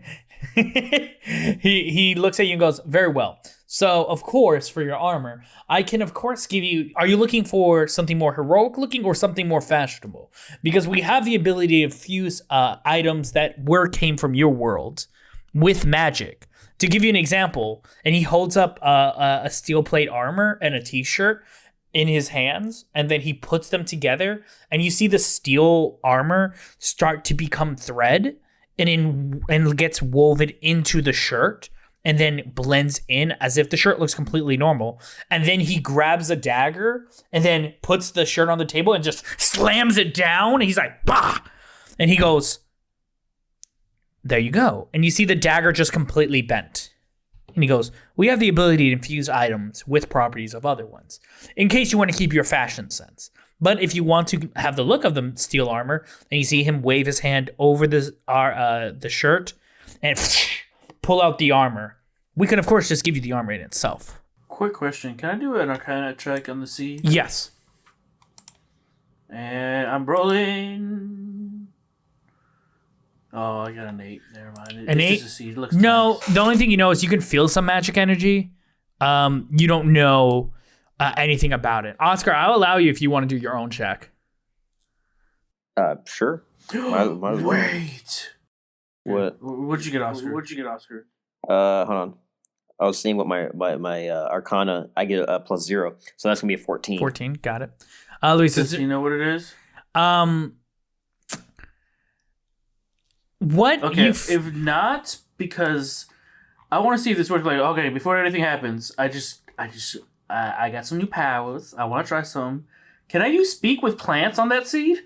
He looks at you and goes, "Very well. So, of course, for your armor, I can, of course, give you... Are you looking for something more heroic looking or something more fashionable? Because we have the ability to fuse items that came from your world with magic. To give you an example, and he holds up a steel plate armor and a t-shirt in his hands, and then he puts them together, and you see the steel armor start to become thread and gets woven into the shirt. and then blends in as if the shirt looks completely normal. And then he grabs a dagger and then puts the shirt on the table and just slams it down. And he's like, bah! And he goes, there you go. And you see the dagger just completely bent. And he goes, we have the ability to infuse items with properties of other ones, in case you want to keep your fashion sense. But if you want to have the look of the steel armor, and you see him wave his hand over the shirt and pull out the armor, we can, of course, just give you the armor in itself. Quick question. Can I do an Arcana check on the seed? Yes. And I'm rolling. Oh, I got an 8. Never mind. An 8? Just a seed. It looks no, nice. The only thing you know is you can feel some magic energy. You don't know anything about it. Oscar, I'll allow you if you want to do your own check. Sure. Might as well. Wait. What? What'd you get, Oscar? Hold on. I was seeing what my Arcana. I get a +0, so that's gonna be a 14. 14, got it. Luis, Does he know what it is? What? Okay, if not, because I want to see if this works. Like, okay, before anything happens, I got some new powers. I want to try some. Can I use speak with plants on that seed?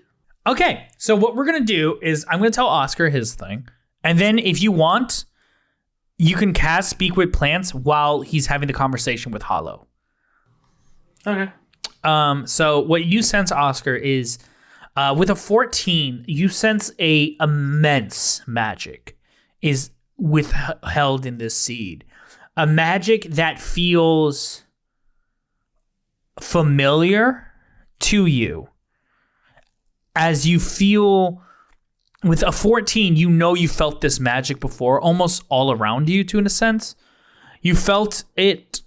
Okay, so what we're gonna do is I'm gonna tell Oscar his thing, and then if you want, you can cast speak with plants while he's having the conversation with Hollow. Okay. So what you sense, Oscar, is with a 14, you sense a immense magic is withheld in this seed. A magic that feels familiar to you. As you feel with a 14, you know you felt this magic before, almost all around you, to in a sense. You felt it.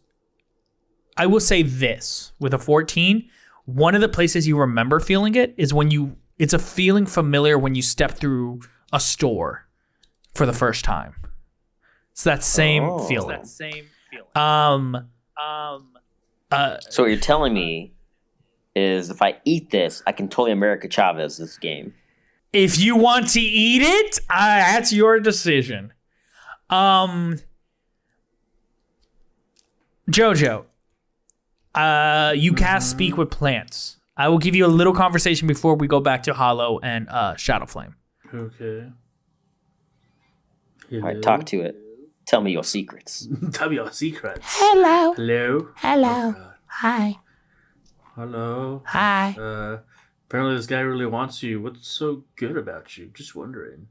I will say this, with a 14, one of the places you remember feeling it is when it's a feeling familiar when you step through a store for the first time. It's that same feeling. So what you're telling me is if I eat this, I can totally America Chavez this game. If you want to eat it, that's your decision. Jojo, you cast Speak with Plants. I will give you a little conversation before we go back to Hollow and Shadow Flame. Okay. All right, talk to it. Tell me your secrets. Tell me your secrets. Hello. Hello. Hello. Oh, Hi. hello. Hi. Apparently this guy really wants you. What's so good about you? Just wondering.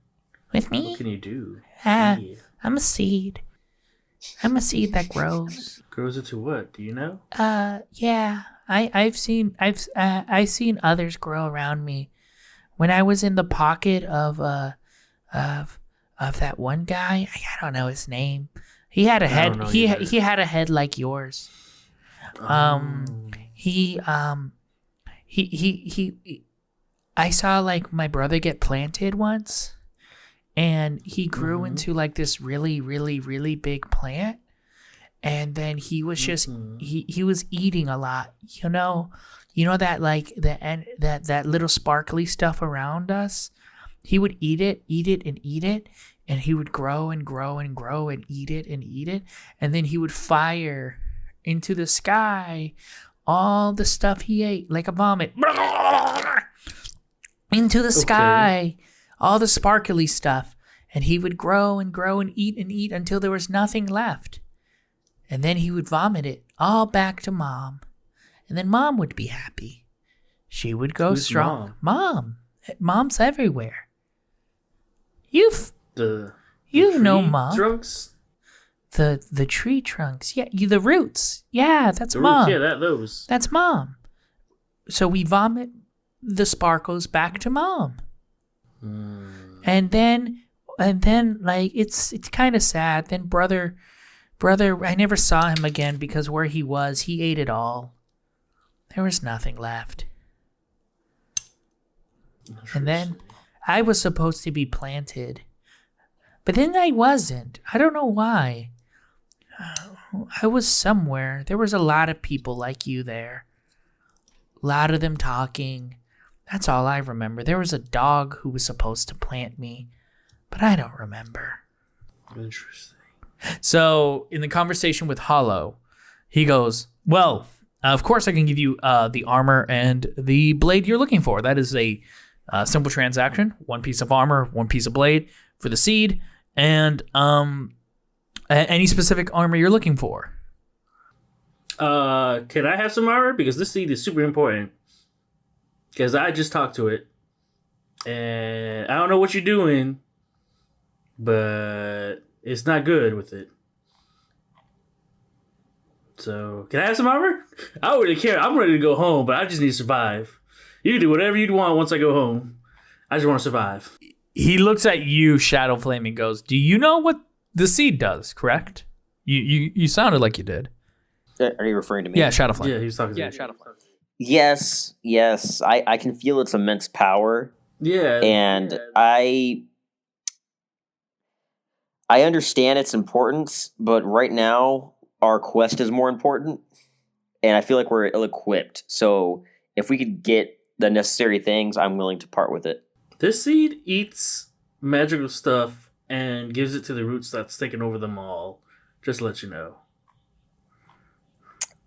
With me? What can you do? I'm a seed. I'm a seed that grows. Grows into what? Do you know? Yeah. I've seen others grow around me. When I was in the pocket of that one guy, I don't know his name. He had a head. He had a head like yours. He I saw like my brother get planted once, and he grew into like this really, really, really big plant. And then he was just he was eating a lot, you know that like that little sparkly stuff around us. He would eat it, and he would grow and grow and grow and eat it, and then he would fire into the sky all the stuff he ate like a vomit into the sky, all the sparkly stuff, and he would grow and grow and eat until there was nothing left. And then he would vomit it all back to Mom. And then Mom would be happy. She would go strong. Mom. Mom's everywhere. You know Mom. Trunks? The tree trunks. Yeah, the roots. Yeah, that's The Mom. roots, yeah, those. That's Mom. So we vomit the sparkles back to Mom. And then like it's kind of sad. Then brother, I never saw him again because where he was, he ate it all. There was nothing left. And then I was supposed to be planted. But then I wasn't. I don't know why. I was somewhere. There was a lot of people like you there. A lot of them talking. That's all I remember. There was a dog who was supposed to plant me. But I don't remember. Interesting. So in the conversation with Hollow, he goes, well, of course I can give you the armor and the blade you're looking for. That is a simple transaction. 1 piece of armor, 1 piece of blade for the seed, and any specific armor you're looking for. Can I have some armor? Because this seed is super important. Because I just talked to it. And I don't know what you're doing, but it's not good with it. So, can I have some armor? I don't really care. I'm ready to go home, but I just need to survive. You can do whatever you want once I go home. I just want to survive. He looks at you, Shadow Flame, and goes, do you know what the seed does, correct? You sounded like you did. Are you referring to me? Yeah, Shadow Flame. Yeah, he was talking to me. Shadow Flame. Yes. I can feel its immense power. Yeah. And I understand its importance, but right now our quest is more important, and I feel like we're ill-equipped. So if we could get the necessary things, I'm willing to part with it. This seed eats magical stuff and gives it to the roots that's taken over them all. Just to let you know.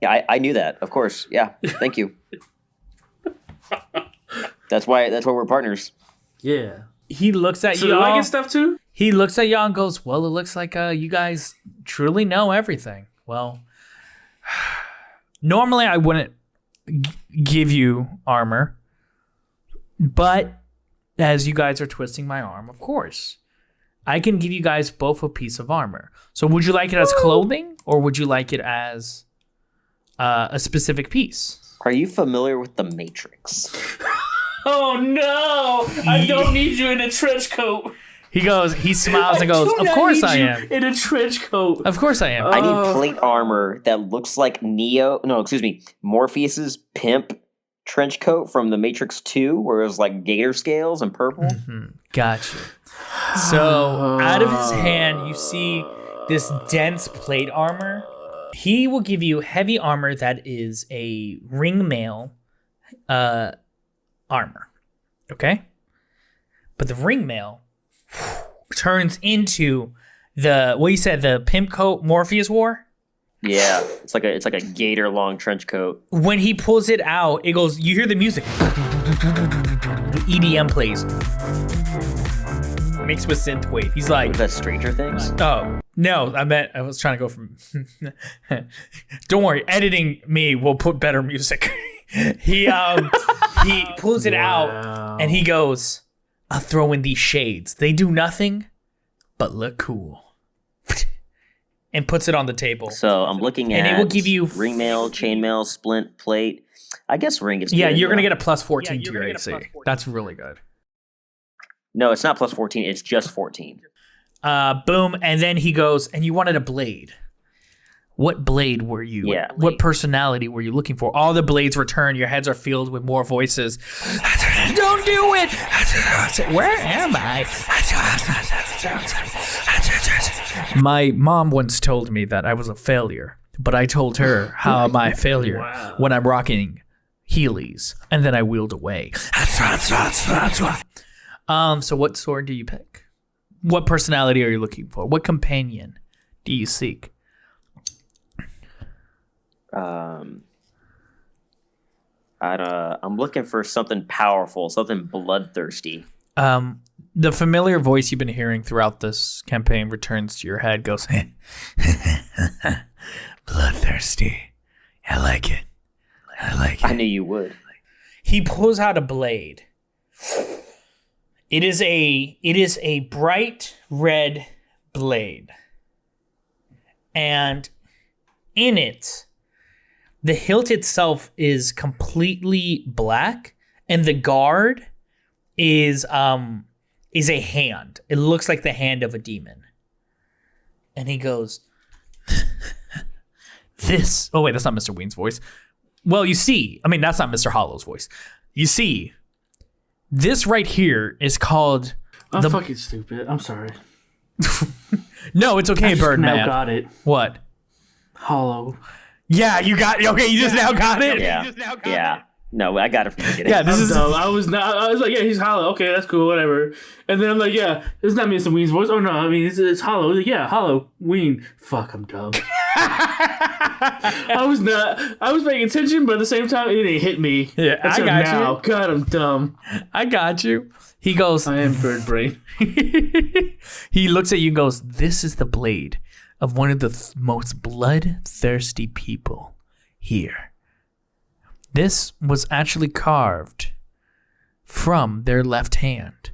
Yeah, I knew that. Of course. Yeah. Thank you. That's why we're partners. Yeah. He looks at So you do I all. get stuff too? He looks at y'all and goes, well, it looks like you guys truly know everything. Well, normally I wouldn't give you armor, but as you guys are twisting my arm, of course, I can give you guys both a piece of armor. So would you like it as clothing, or would you like it as a specific piece? Are you familiar with the Matrix? Oh no! I don't need you in a trench coat. He smiles and goes, of course I am. In a trench coat. Of course I am. I need plate armor that looks like Morpheus's pimp trench coat from the Matrix 2, where it was like gator scales and purple. Gotcha. So out of his hand, you see this dense plate armor. He will give you heavy armor that is a ring mail armor. Okay? But the ring mail turns into the pimp coat Morpheus wore. Yeah, it's like a gator long trench coat. When he pulls it out, it goes, you hear the music. The EDM plays. Mixed with synthwave. He's like, Was that Stranger Things? oh, no, I was trying to go from, don't worry, editing me will put better music. He pulls it out and he goes, I'll throw in these shades. They do nothing but look cool. And puts it on the table. So I'm looking at And it will give you ring mail, chainmail, splint, plate. I guess ring is Yeah, good, you're going to yeah. get a plus 14 to your AC. That's really good. No, it's not plus 14, it's just 14. Boom. And then he goes, and you wanted a blade. What blade were you? Yeah. What personality were you looking for? All the blades return. Your heads are filled with more voices. Don't do it. Where am I? My mom once told me that I was a failure, but I told her, how am I a failure when I'm rocking Heelys? And then I wheeled away. So what sword do you pick? What personality are you looking for? What companion do you seek? I'm looking for something powerful, something bloodthirsty. The familiar voice you've been hearing throughout this campaign returns to your head, goes, bloodthirsty. I like it. I knew you would. He pulls out a blade. It is a bright red blade. And in it, the hilt itself is completely black, and the guard is a hand. It looks like the hand of a demon. And he goes, oh wait, that's not Mr. Ween's voice. Well, you see, that's not Mr. Hollow's voice. You see, this right here is called I'm fucking stupid. I'm sorry. No, it's okay, I just Birdman. now got it. What? Hollow. Yeah, you got it. Okay, you just now got it? Yeah. Yeah. No, I got it from the beginning. Yeah, this is dumb. I was like, yeah, he's hollow. Okay, that's cool, whatever. And then I'm like, yeah, it's not Mr. Ween's voice. Oh no, I mean it's hollow. I was like, yeah, hollow Ween. Fuck, I'm dumb. I was paying attention, but at the same time, it didn't hit me. Yeah, I Until got now. you. God, I'm dumb. I got you. He goes. I am bird brain. He looks at you and goes, "This is the blade of one of the most bloodthirsty people here. This was actually carved from their left hand.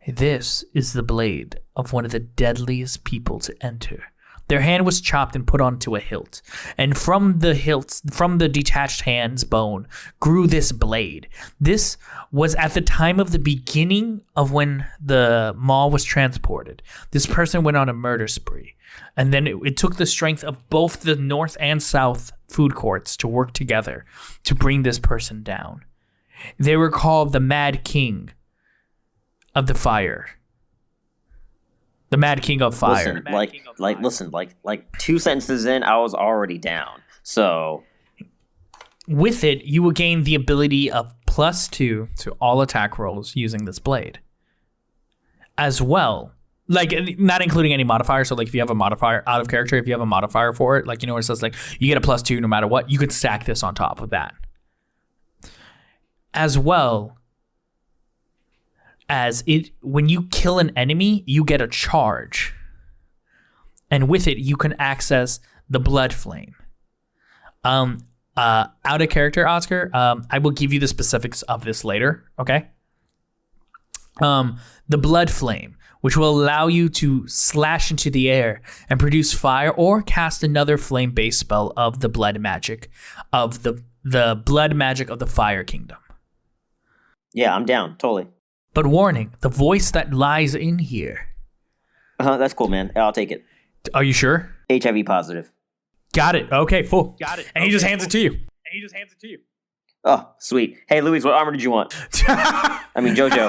This is the blade of one of the deadliest people to enter. Their hand was chopped and put onto a hilt, and from the detached hand's bone grew this blade. This was at the time of the beginning of when the mall was transported. This person went on a murder spree, and then it took the strength of both the north and south food courts to work together to bring this person down. They were called the Mad King of the Fire. The Mad King of Fire. Listen, like 2 sentences in, I was already down. So with it, you will gain the ability of +2 to all attack rolls using this blade. As well, like not including any modifier. So like if you have a modifier out of character, if you have a modifier for it, like you know where it says like you get a +2 no matter what, you could stack this on top of that. As well as it, when you kill an enemy, you get a charge. And with it, you can access the blood flame. Out of character, Oscar, I will give you the specifics of this later, okay? The blood flame, which will allow you to slash into the air and produce fire or cast another flame-based spell of the blood magic of the blood magic of the Fire Kingdom. yeah, I'm down, totally. But warning, the voice that lies in here. That's cool, man. I'll take it. Are you sure? HIV positive. Got it. Okay, full. Got it. And he just hands it to you. Oh, sweet. Hey, Louise, what armor did you want? I mean, Jojo.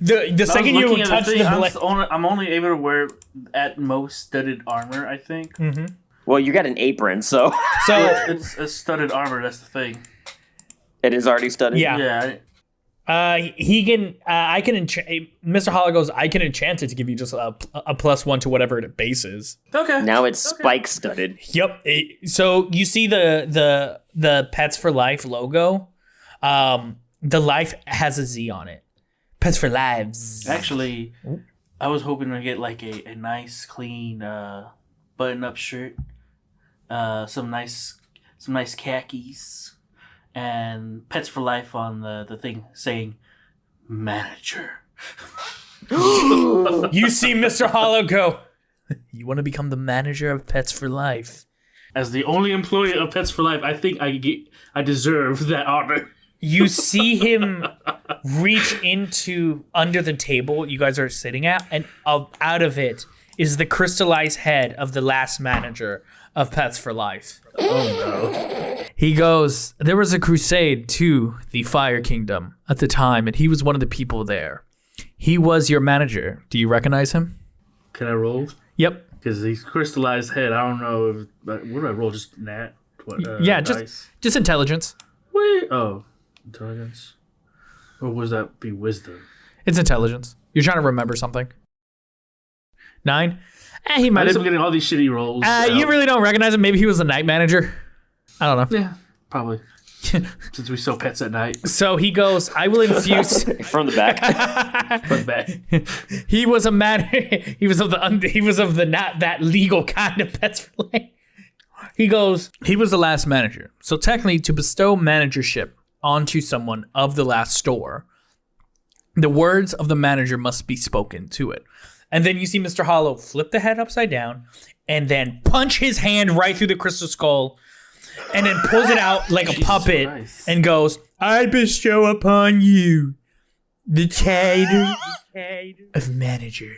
the second you touch the blade. I'm only able to wear at most studded armor, I think. Mm-hmm. Well, you got an apron, so It's a studded armor. That's the thing. it is already studded. Yeah. Yeah. He can. I can. Mr. Hollow goes. I can enchant it to give you just a +1 to whatever the base is. Okay. Now it's spike studded. Yep. So you see the Pets for Life logo. The life has a Z on it. Pets for Lives. Actually, I was hoping to get like a nice, clean button-up shirt, some nice khakis, and Pets for Life on the thing saying manager. You see Mr. Hollow go, you want to become the manager of Pets for Life? As the only employee of Pets for Life, I think I deserve that honor. You see him reach into under the table you guys are sitting at, and out of it is the crystallized head of the last manager of Pets for Life. Oh no. He goes, there was a crusade to the Fire Kingdom at the time, and he was one of the people there. He was your manager. Do you recognize him? Can I roll? Yep. Because he's crystallized head. I don't know if what do I roll? Just nat? Yeah, dice? just intelligence. Wait. Oh, intelligence. Or was that be wisdom? It's intelligence. You're trying to remember something. 9? He I might guess have. I'm getting all these shitty rolls. You really don't recognize him. Maybe he was the night manager. I don't know. Yeah, probably. Since we sell pets at night. So he goes, I will infuse. From the back. But back. He was a man. He was of the not that legal kind of Pets for Life. He goes, he was the last manager. So technically, to bestow managership onto someone of the last store, the words of the manager must be spoken to it. And then you see Mr. Hollow flip the head upside down and then punch his hand right through the crystal skull and then pulls it out like a puppet Christ. and goes, I bestow upon you the title of manager.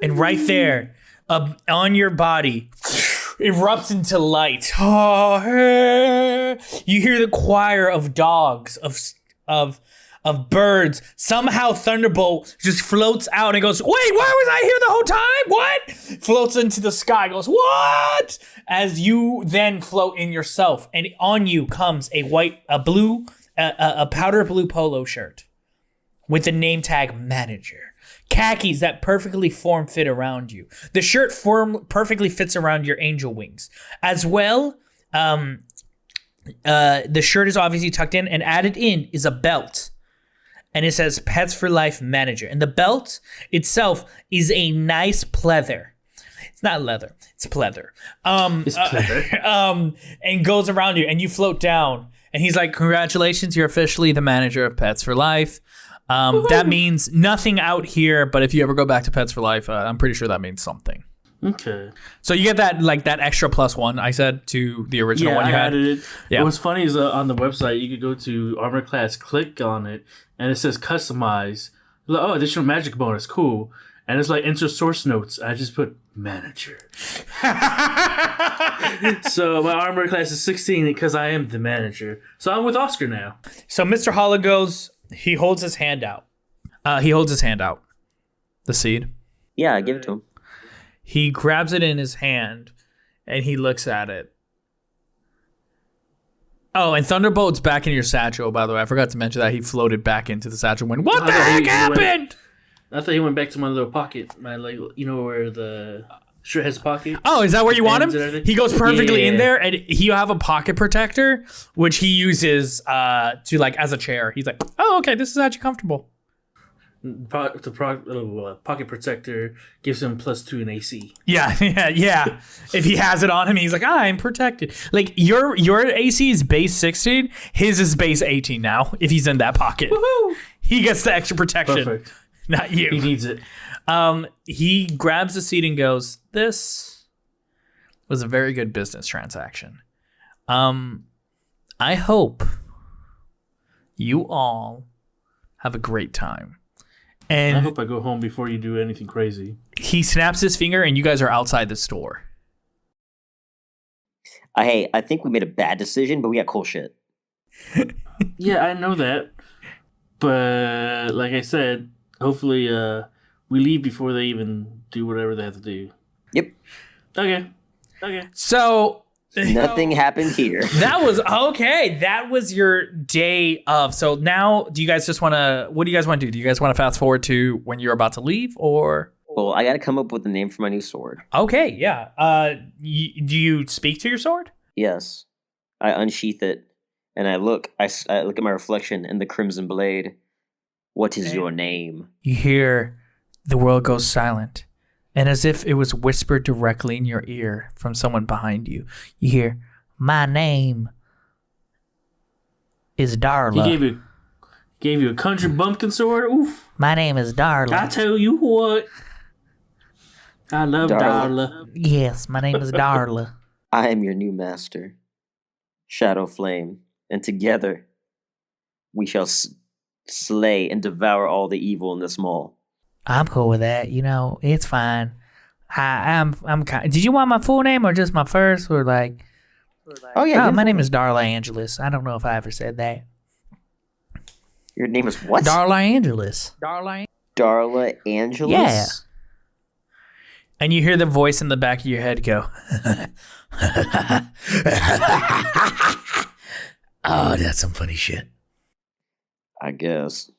And right there, on your body, erupts into light. You hear the choir of dogs, of of birds. Somehow Thunderbolt just floats out and goes, wait, why was I here the whole time? What? Floats into the sky, goes, what? As you then float in yourself, and on you comes a powder blue polo shirt with the name tag manager. Khakis that perfectly fit around you. The shirt perfectly fits around your angel wings. As well, the shirt is obviously tucked in, and added in is a belt. And it says Pets for Life Manager. And the belt itself is a nice pleather. It's not leather, it's pleather. It's pleather. And goes around you, and you float down. And he's like, congratulations, you're officially the manager of Pets for Life. That means nothing out here, but if you ever go back to Pets for Life, I'm pretty sure that means something. Okay. So you get that extra +1 I said to the original one you had. Added it. Yeah. What's funny is on the website you could go to armor class, click on it, and it says customize. Like, oh, additional magic bonus, cool. And it's like enter source notes. I just put manager. So my armor class is 16 because I am the manager. So I'm with Oscar now. So Mr. Hollow goes. He holds his hand out. The seed. Yeah, I give it to him. He grabs it in his hand, and he looks at it. Oh, and Thunderbolt's back in your satchel, by the way. I forgot to mention that. He floated back into the satchel and went, what the heck happened? I thought he went back to my little pocket. My, like, you know where the shirt has a pocket? Oh, is that where you want him? He goes perfectly in there, and you have a pocket protector, which he uses to, like, as a chair. He's like, oh, okay, this is actually comfortable. The pocket protector gives him +2 in AC. Yeah. If he has it on him, he's like, I'm protected. Like, your AC is base 16. His is base 18 now, if he's in that pocket. Woohoo! He gets the extra protection. Perfect. Not you. He needs it. He grabs the seat and goes, this was a very good business transaction. I hope you all have a great time. And I hope I go home before you do anything crazy. He snaps his finger, and you guys are outside the store. Hey, I think we made a bad decision, but we got cool shit. Yeah, I know that. But like I said, hopefully we leave before they even do whatever they have to do. Yep. Okay. So nothing happened here. That was okay. That was your day of. So now, what do you guys want to do? Do you guys want to fast forward to when you're about to leave, or? Well, I got to come up with a name for my new sword. Okay, yeah. Do you speak to your sword? Yes. I unsheath it, and I look at my reflection in the crimson blade. What is your name? You hear the world goes silent. And as if it was whispered directly in your ear from someone behind you, you hear, my name is Darla. He gave you a country bumpkin sword? Oof. My name is Darla. I tell you what. I love Darla. Yes, my name is Darla. I am your new master, Shadow Flame, and together we shall slay and devour all the evil in this mall. I'm cool with that. You know, it's fine. I'm kind. Did you want my full name or just my first, or like? Oh yeah. My name is Darla Angeles. I don't know if I ever said that. Your name is what? Darla Angeles. Darla Angeles. Yeah. And you hear the voice in the back of your head go, oh, that's some funny shit. I guess.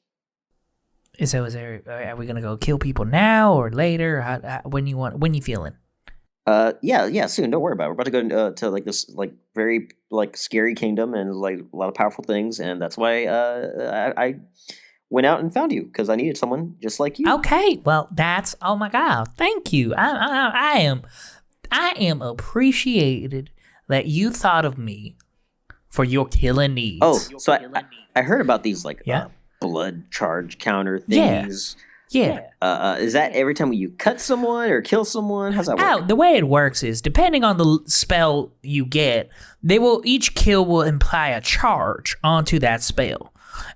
So are we gonna go kill people now or later? When you feeling? Yeah, soon. Don't worry about it. We're about to go to like this like very like scary kingdom and like a lot of powerful things, and that's why I went out and found you because I needed someone just like you. Okay, well oh my god, thank you. I am appreciated that you thought of me for your killing needs. Oh, so I heard about these like blood charge counter things. Yeah. Is that every time you cut someone or kill someone? How's that work? The way it works is, depending on the spell you get, each kill will imply a charge onto that spell.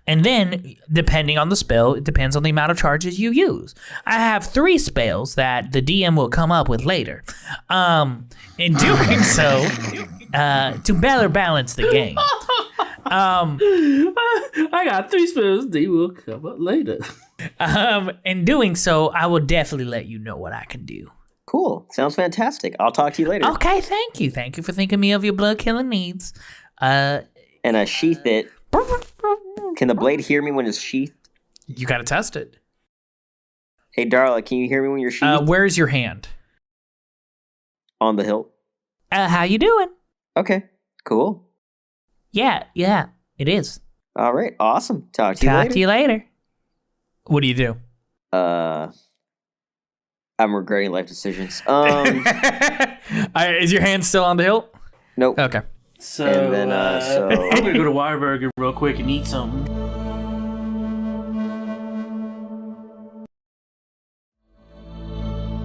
And then, depending on the spell, it depends on the amount of charges you use. I have 3 spells that the DM will come up with later. In doing so, to better balance the game. I got 3 spells. They will come up later. In doing so, I will definitely let you know what I can do. Cool. Sounds fantastic. I'll talk to you later. Okay, thank you. Thank you for thinking me of your blood killing needs. And I sheath it. Can the blade hear me when it's sheathed? You gotta test it. Hey, Darla, can you hear me when you're sheathed? Where's your hand? On the hilt. How you doing? Okay, cool. Yeah, it is. All right, awesome. Talk to you later. Talk to you later. What do you do? I'm regretting life decisions. Is your hand still on the hilt? Nope. Okay. So, And then, I'm gonna go to Whataburger real quick and eat something.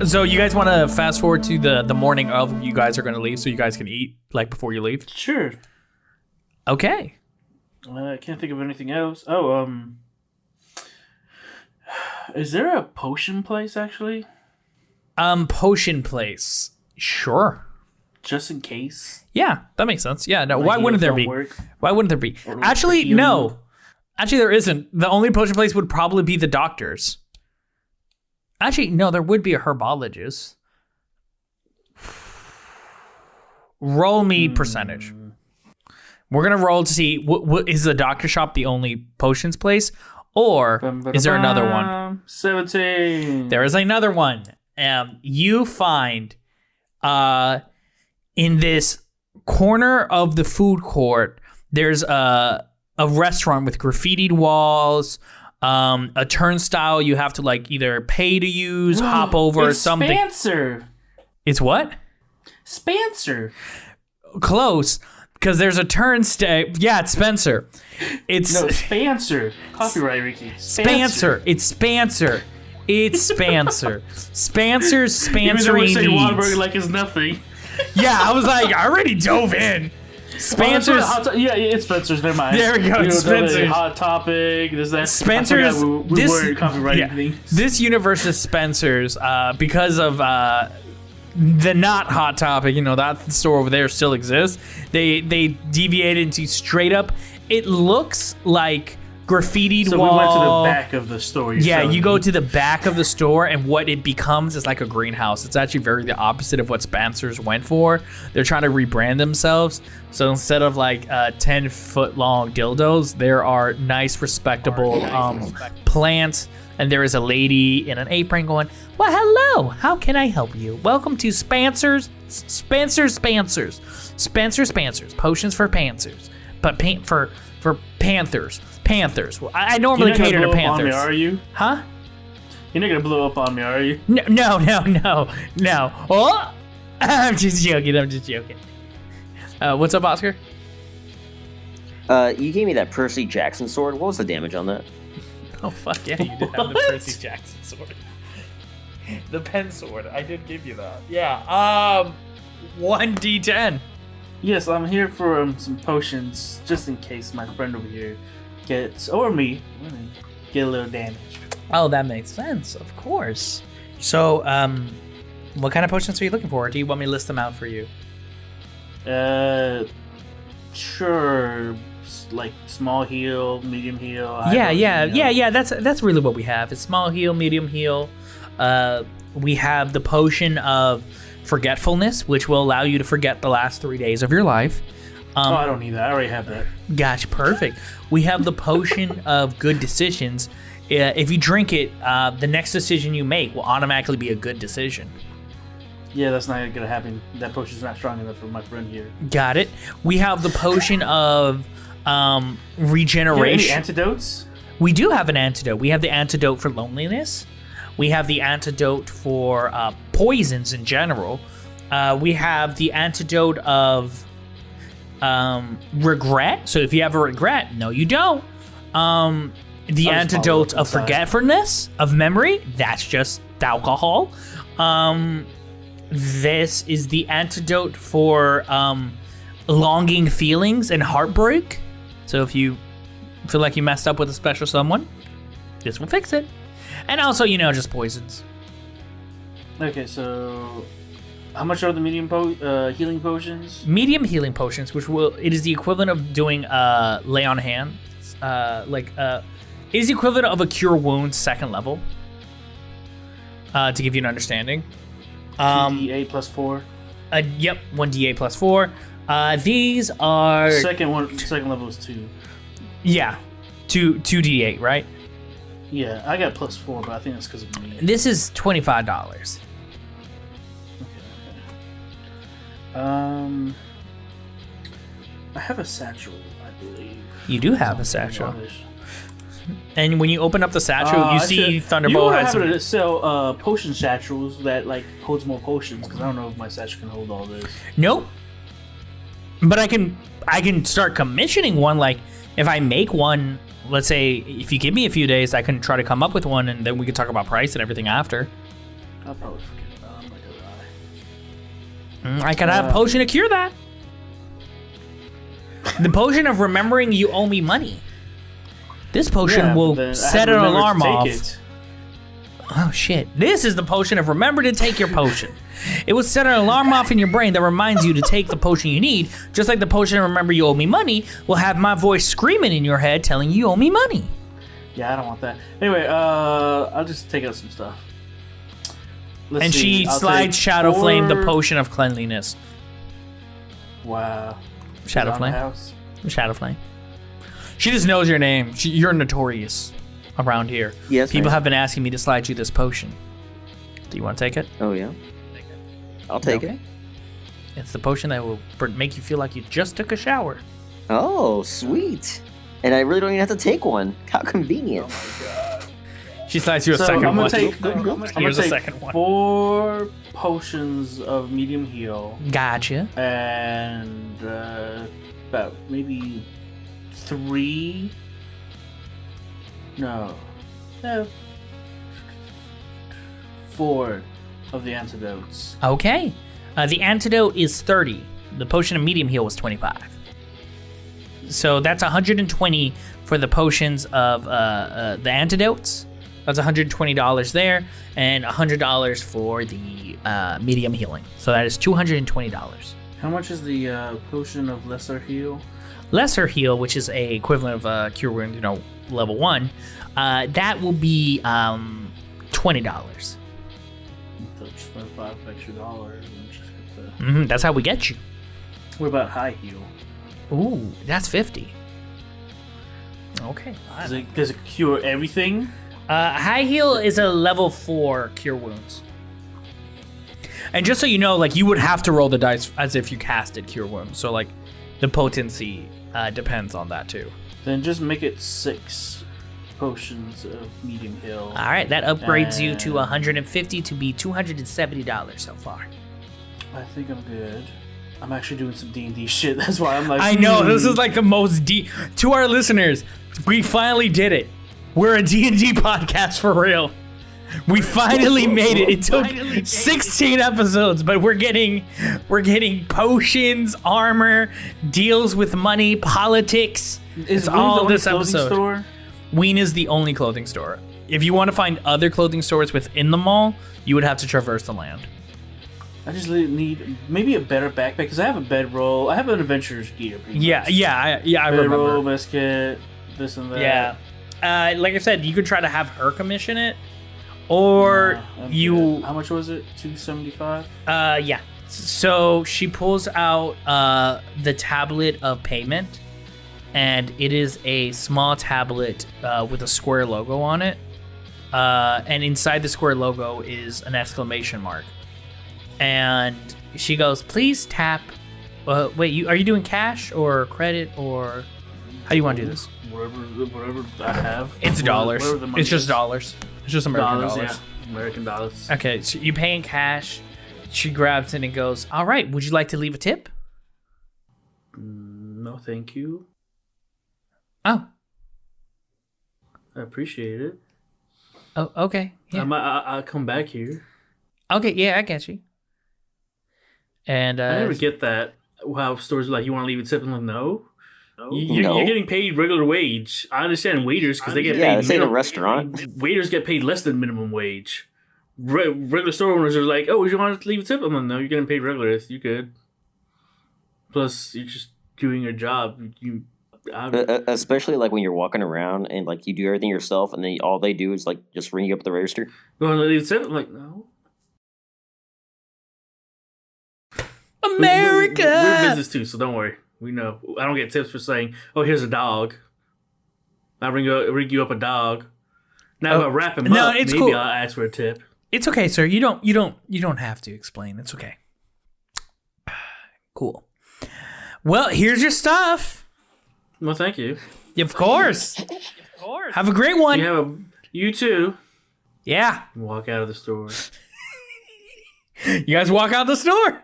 So you guys want to fast forward to the morning of you guys are going to leave so you guys can eat like before you leave? Sure. Okay. I can't think of anything else. Oh, is there a potion place actually? Potion place. Sure. Just in case. Yeah, that makes sense. Yeah, no, My why wouldn't heals there don't be? work. Why wouldn't there be? Or Actually, healing. no. Actually, there isn't. The only potion place would probably be the doctor's. Actually, no, there would be a herbologist. Roll me percentage. We're going to roll to see, what is the doctor shop the only potions place? Or is there another one? 17. There is another one. You find in this corner of the food court, there's a restaurant with graffitied walls, a turnstile you have to like either pay to use, hop over, or It's something. Spencer. It's what? Spencer. Close, because there's a turnstile. Yeah, it's Spencer. It's No, Spencer. Copyright, Ricky. Spencer. It's Spencer. It's Spencer. Spencer's Even though Spencery we say needs. Whataburger like it's nothing. Yeah, I was like, I already dove in. Spencer's. Yeah, it's Spencer's. Never mind. There we go, it's Spencer's. Hot Topic. There's that. Spencer's. I forgot we weren't copyrighting things. This universe is Spencer's because of the not Hot Topic. You know, that store over there still exists. They deviated into straight up. It looks like graffitied So wall. we went to the back of the store. Yeah, you go to the back of the store, and what it becomes is like a greenhouse. It's actually very the opposite of what Spencer's went for. They're trying to rebrand themselves. So instead of like 10-foot-long dildos, there are nice, respectable plants. And there is a lady in an apron going, well, hello, how can I help you? Welcome to Spencer's, potions for panthers. But for panthers. Well, I normally cater to panthers. Me, are you? Huh? You're not gonna blow up on me, are you? No. Oh, I'm just joking. What's up, Oscar? You gave me that Percy Jackson sword. What was the damage on that? Oh, fuck yeah, you did have the Percy Jackson sword. The pen sword, I did give you that. Yeah, 1d10. Yes, I'm here for some potions, just in case my friend over here gets, or me, get a little damage. Oh, that makes sense, of course. So, what kind of potions are you looking for? Or do you want me to list them out for you? Sure. Like small heal, medium heal. Yeah. That's really what we have. It's small heal, medium heal. We have the potion of forgetfulness, which will allow you to forget the last 3 days of your life. I don't need that. I already have that. Gosh, perfect. We have the potion of good decisions. If you drink it, the next decision you make will automatically be a good decision. Yeah, that's not gonna happen. That potion's not strong enough for my friend here. Got it. We have the potion of regeneration. Any antidotes? We do have an antidote. We have the antidote for loneliness. We have the antidote for poisons in general. We have the antidote of regret. So if you have a regret, no, you don't. The antidote of forgetfulness, of memory, that's just alcohol. This is the antidote for longing feelings and heartbreak. So if you feel like you messed up with a special someone, this will fix it. And also, just poisons. Okay, so How much are the medium healing potions? Medium healing potions, it is the equivalent of doing lay on hands, it is the equivalent of a cure wounds 2nd level. To give you an understanding. 2d8 plus 4. Yep, 1d8 plus 4. These are Second level is 2. Yeah, 2d8, right? Yeah, I got plus 4, but I think that's because of me. This is $25. I have a satchel, I believe. You do have a satchel. And when you open up the satchel, you see Thunderbolt has You have to sell potion satchels that like holds more potions, because I don't know if my satchel can hold all this. Nope. But I can start commissioning one. Like if I make one, let's say if you give me a few days, I can try to come up with one, and then we can talk about price and everything after. I'll probably forget about it. I'm not gonna lie. I could have a potion to cure that. The potion of remembering you owe me money. This potion will set an alarm off. Oh shit. This is the potion of remember to take your potion. It will set an alarm off in your brain that reminds you to take the potion you need, just like the potion of remember you owe me money will have my voice screaming in your head telling you owe me money. Yeah, I don't want that. Anyway, I'll just take out some stuff. Let's see. She slides Shadow Flame, the potion of cleanliness. Wow. Shadow Flame. Shadow Flame. She just knows your name. You're notorious around here. Yes. People have been asking me to slide you this potion. Do you want to take it? Oh yeah. I'll take it. It's the potion that will make you feel like you just took a shower. Oh, sweet. And I really don't even have to take one. How convenient. Oh my god. She slides you a second one. I'm gonna take 4 potions of medium heal. Gotcha. And about maybe 3. No. 4 of the antidotes. Okay. The antidote is 30. The potion of medium heal was 25. So that's 120 for the potions of the antidotes. That's $120 there, and $100 for the medium healing. So that is $220. How much is the potion of lesser heal? Lesser heal, which is a equivalent of cure wound, level 1, that will be $20. $25 extra dollars. That's how we get you. What about high heal? Ooh, that's 50. Okay. Does it cure everything? High heal is a level 4 cure wounds. And just so you know, you would have to roll the dice as if you casted cure wounds. So the potency depends on that too. Then just make it 6 potions of medium heal. All right, that upgrades you to 150 to be $270 so far. I think I'm good. I'm actually doing some D&D shit. That's why I'm I know, this is the most to our listeners, we finally did it. We're a D&D podcast for real. We finally made it. It took 16 episodes, but we're getting potions, armor, deals with money, politics. It's all this episode. Store? Ween is the only clothing store. If you want to find other clothing stores within the mall, you would have to traverse the land. I just need maybe a better backpack because I have a bedroll. I have an adventurer's gear. Yeah, I remember. Bedroll, biscuit, this and that. Yeah. Like I said, you could try to have her commission it, or you. How much was it? $275. Yeah. So she pulls out the tablet of payment, and it is a small tablet with a square logo on it, and inside the square logo is an exclamation mark. And she goes, "Please tap." Wait, are you doing cash or credit or how do you want to do this? Whatever I have. It's dollars. It's just dollars. It's just American dollars. Yeah. American dollars. Okay, so you pay in cash. She grabs it and goes, "All right, would you like to leave a tip?" No, thank you. Oh. I appreciate it. Oh, okay. Yeah. I'll come back here. Okay, yeah, I get you. And I never get that. How stores are like, you want to leave a tip? I'm like, no. You're getting paid regular wage. I understand waiters because they get paid. This ain't a restaurant. Waiters get paid less than minimum wage. regular store owners are like, oh, you want to leave a tip? I'm like, no, you're getting paid regular. You good. Plus, you're just doing your job. Especially like when you're walking around and like you do everything yourself, and then all they do is like just ring you up at the register. You want to leave a tip? I'm like, no. America. We're in business too, so don't worry. We know. I don't get tips for saying, "Oh, here's a dog." I ring you up a dog. Now if I wrap him up, it's maybe cool. I'll ask for a tip. It's okay, sir. You don't have to explain. It's okay. Cool. Well, here's your stuff. Well, thank you. Of course. Have a great one. You too. Yeah. Walk out of the store. You guys walk out the store.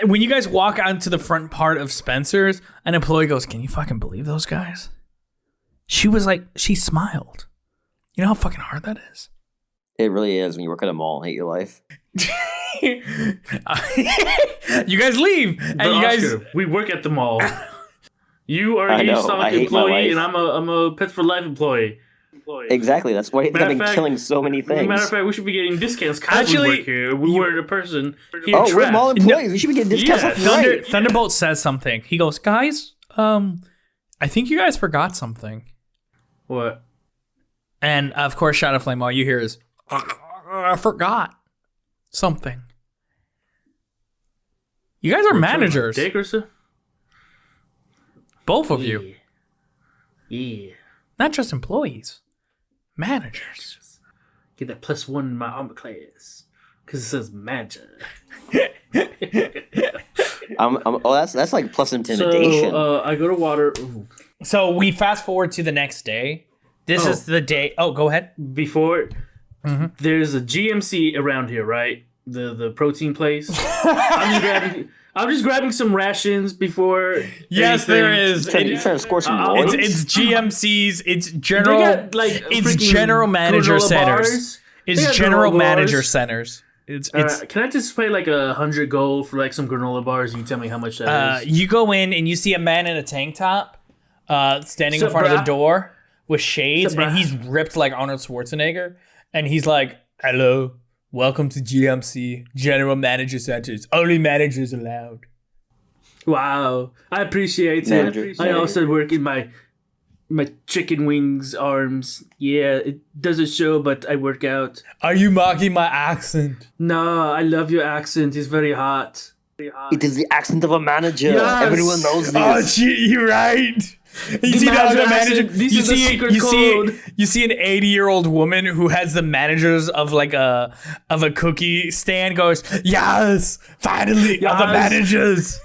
When you guys walk out to the front part of Spencer's, an employee goes, "Can you fucking believe those guys?" She smiled. You know how fucking hard that is? It really is when you work at a mall and hate your life. You guys leave, and But you guys. Oscar, we work at the mall. You are a I stock hate my employee, life. and I'm a Pets for Life employee. Exactly. That's why I've been killing so many things. Matter of fact, we should be getting discounts because Actually, we work here. We were a person here Oh, we're trapped. mall employees. We should be getting discounts Yeah, left and right. Thunderbolt says something. He goes, "Guys, I think you guys forgot something." What? And of course, Shadow Flame, all you hear is, "I forgot something." You guys are managers, Dick or so? both of you, Yeah. not just employees, managers. Get that +1 in my armor class because it says manager. That's like plus intimidation. So I go to water. So we fast forward to the next day. This is the day. Oh, go ahead. Before there's a GMC around here, right? The protein place. I'm just grabbing some rations before. Yes, there is. You trying to score some It's points? GMC's. It's They general. got, like, It's freaking general manager granola centers. bars. They It's got general granola manager bars. centers. It's Can I just pay like 100 gold for like some granola bars? You tell me how much that is. you go in and you see a man in a tank top, standing in Sup, front of the brah? door with shades, Sup, and brah? he's ripped like Arnold Schwarzenegger, and he's like, "Hello, welcome to GMC General Manager Centers. Only managers allowed." Wow, I appreciate Manager. it. I also work in my chicken wings arms. Yeah, it doesn't show, but I work out. Are you mocking my accent? No, I love your accent. It's very hot. It is the accent of a manager. Yes. Everyone knows this. Oh, shit, you're right. You see the manager other manager. accent, this You is the see, secret you see, code. you see an 80-year-old woman who has the managers of like a cookie stand. Goes, "Yes, finally, the Yes. managers.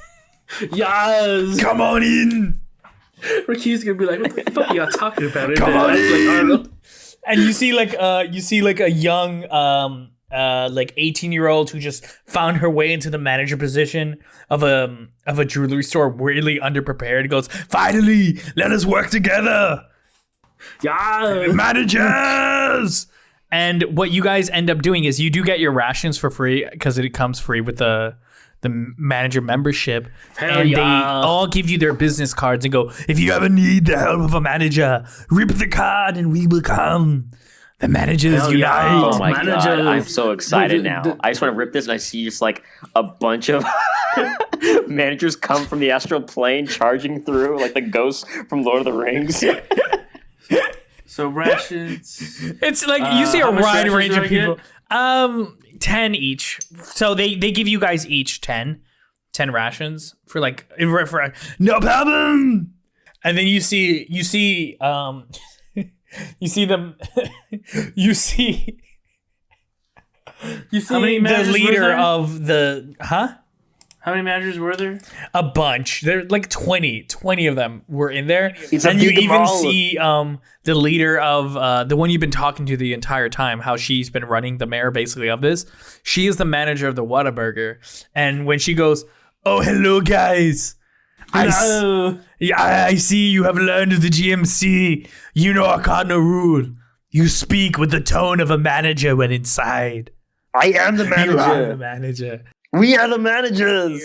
Yes! Come on in." Ricky's gonna be like, what the fuck are y'all talking about? Come on Like in. Arnold. And you see like a young like 18-year-old who just found her way into the manager position of a jewelry store, really underprepared. Goes, "Finally, let us work together, Yeah! managers." And what you guys end up doing is you do get your rations for free because it comes free with the manager membership. Hell and yeah. they all give you their business cards and go, "If you ever need the help of a manager, rip the card and we will come. The managers Hell unite." yeah. Oh my Managers. god, I'm so excited The- now. the- I just want to rip this and I see just like a bunch of managers come from the astral plane charging through like the ghosts from Lord of the Rings. So rations. It's like you see a how much wide rations range do of I get? people. 10 each. So they give you guys each 10 rations for like for no problem. And then you see you see them you see How many the managers were leader there? of the How many managers were there? a bunch. There like 20 of them were in there. It's a and you big even mall. see the leader of the one you've been talking to the entire time, how she's been running the mayor basically of this. She is the manager of the Whataburger. And when she goes, "Oh, hello guys. No. I see you have learned of the GMC. You know our cardinal rule. You speak with the tone of a manager when inside." I am the You are the manager. manager. We are the managers.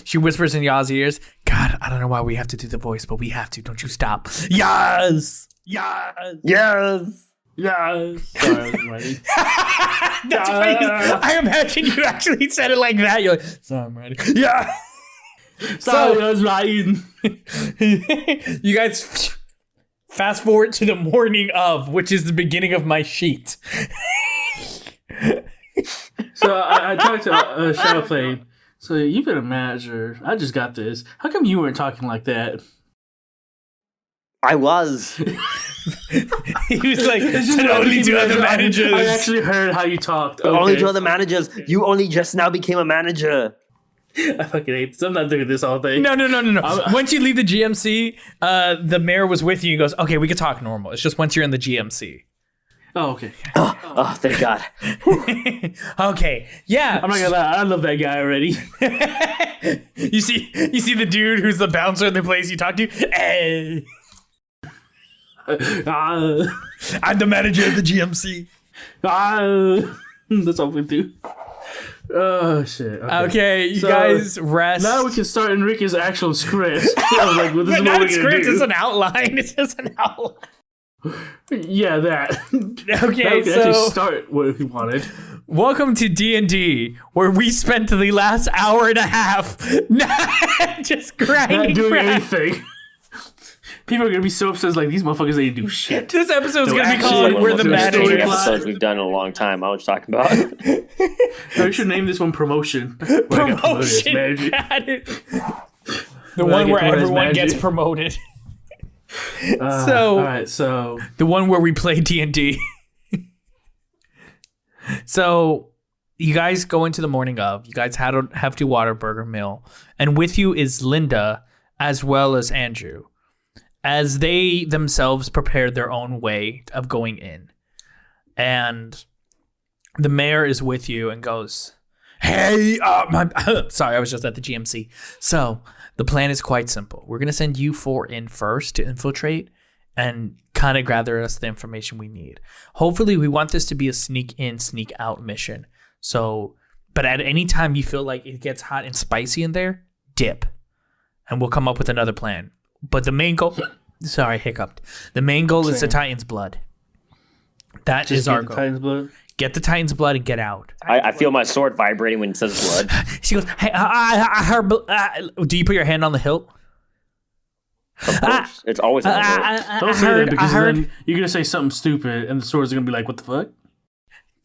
She whispers in Yaz's ears, "God, I don't know why we have to do the voice, but we have to. Don't you stop." Yes! Yes! Yes. Yeah. Sorry, I was ready. That's funny. I imagine you actually said it like that. You're like, so I'm ready. Yeah. Sorry, I was writing. You guys fast forward to the morning of, which is the beginning of my sheet. So I talked to Shadowplane. So you've been a manager. I just got this. How come you weren't talking like that? I was. He was like, to only two other managers. I actually heard how you talked. Only Okay. two other managers. You only just now became a manager. I fucking hate this. I'm not doing this all day. No. Once you leave the GMC, the mayor was with you and goes, okay, we can talk normal. It's just once you're in the GMC. Oh, okay. Oh, thank God. Okay, yeah. I'm not gonna lie. I love that guy already. You see the dude who's the bouncer in the place you talk to? Hey, I'm the manager of the GMC. That's all we do. Oh, shit. Okay, you So, guys rest. Now we can start Enrique's actual script. I was like, well, this is what Not we're a gonna script, do. it's an outline. It's just an outline. Yeah, that. Okay, Now we can actually so start what we wanted. welcome to D&D, where we spent the last hour and a half just grinding. Not doing crap. anything. People are gonna be so upset. Like, these motherfuckers ain't do shit. This episode's No, gonna be actually, called one "We're of the the most Story Managers." plot. episodes we've done in a long time. I was talking about. No, we should name this one promotion. Where I got promoted as Promotion. manager. Got it. The Where I one get where promoted as everyone manager. gets promoted. All right, so The one where we play D&D. So you guys go into the morning of. You guys have to Waterburger Mill. And with you is Linda as well as Andrew, as they themselves prepared their own way of going in. And the mayor is with you and goes, hey, sorry, I was just at the GMC. So the plan is quite simple. We're going to send you four in first to infiltrate and kind of gather us the information we need. Hopefully, we want this to be a sneak in, sneak out mission. So, but at any time you feel like it gets hot and spicy in there, dip. And we'll come up with another plan. But the main goal, sorry, I hiccuped. The main goal is the Titan's blood. That is our goal. Titan's blood. Get the Titan's blood and get out. I feel my sword vibrating when it says blood. She goes, hey, I heard, do you put your hand on the hilt? Of course. It's always on the hilt. Don't say that because then you're gonna say something stupid and the swords are gonna be like, "What the fuck?"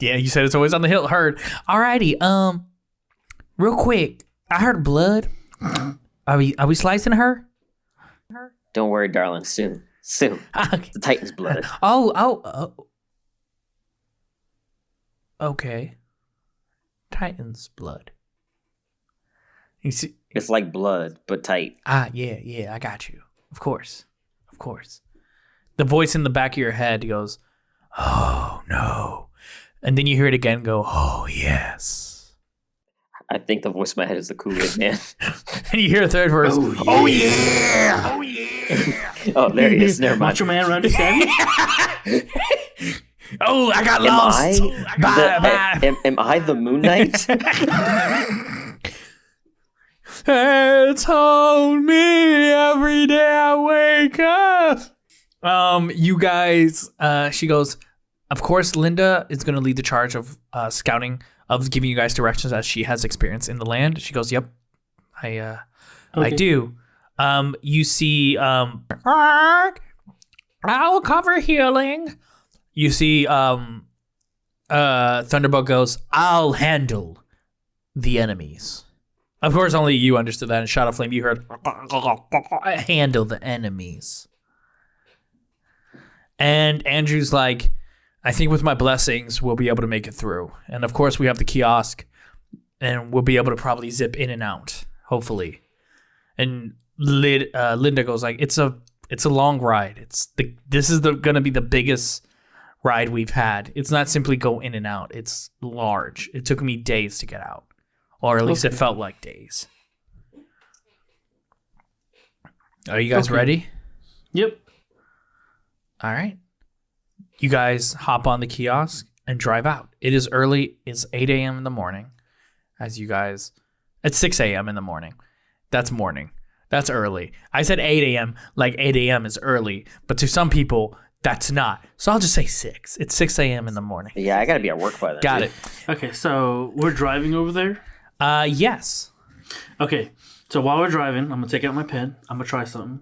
Yeah, you said it's always on the hilt. Heard. Alrighty. Real quick, I heard blood. Are we slicing her? Don't worry, darling. Soon. Okay. The Titan's blood. Oh. Okay. Titan's blood. You see? It's like blood, but tight. Yeah, I got you. Of course. The voice in the back of your head goes, oh, no. And then you hear it again go, oh, yes. I think the voice in my head is the Kool-Aid man. And you hear a third verse, oh, yeah. Oh, there he is. Never mind. Macho Man Randy Savage. Oh, I got Am lost. am I the Moon Knight? It's on me every day I wake up. You guys, she goes, of course, Linda is going to lead the charge of scouting, of giving you guys directions as she has experience in the land. She goes, yep, I do. You see, I'll cover healing. You see, Thunderbolt goes, I'll handle the enemies. Of course, only you understood that. In Shadow Flame, you heard, handle the enemies. And Andrew's like, I think with my blessings, we'll be able to make it through. And of course, we have the kiosk, and we'll be able to probably zip in and out, hopefully. And Linda goes like, it's a long ride. This is gonna be the biggest ride we've had. It's not simply go in and out. It's large. It took me days to get out. Or at least it felt like days. Are you guys ready? Yep. All right. You guys hop on the kiosk and drive out. It is early. It's 8 a.m. in the morning. It's 6 a.m. in the morning. That's morning. That's early. I said 8 a.m. like 8 a.m. is early. But to some people, That's not. So I'll just say 6. It's 6 a.m. in the morning. Yeah, I gotta be at work by then. Got dude. it. Okay, so we're driving over there. Yes. Okay, so while we're driving, I'm gonna take out my pen. I'm gonna try something.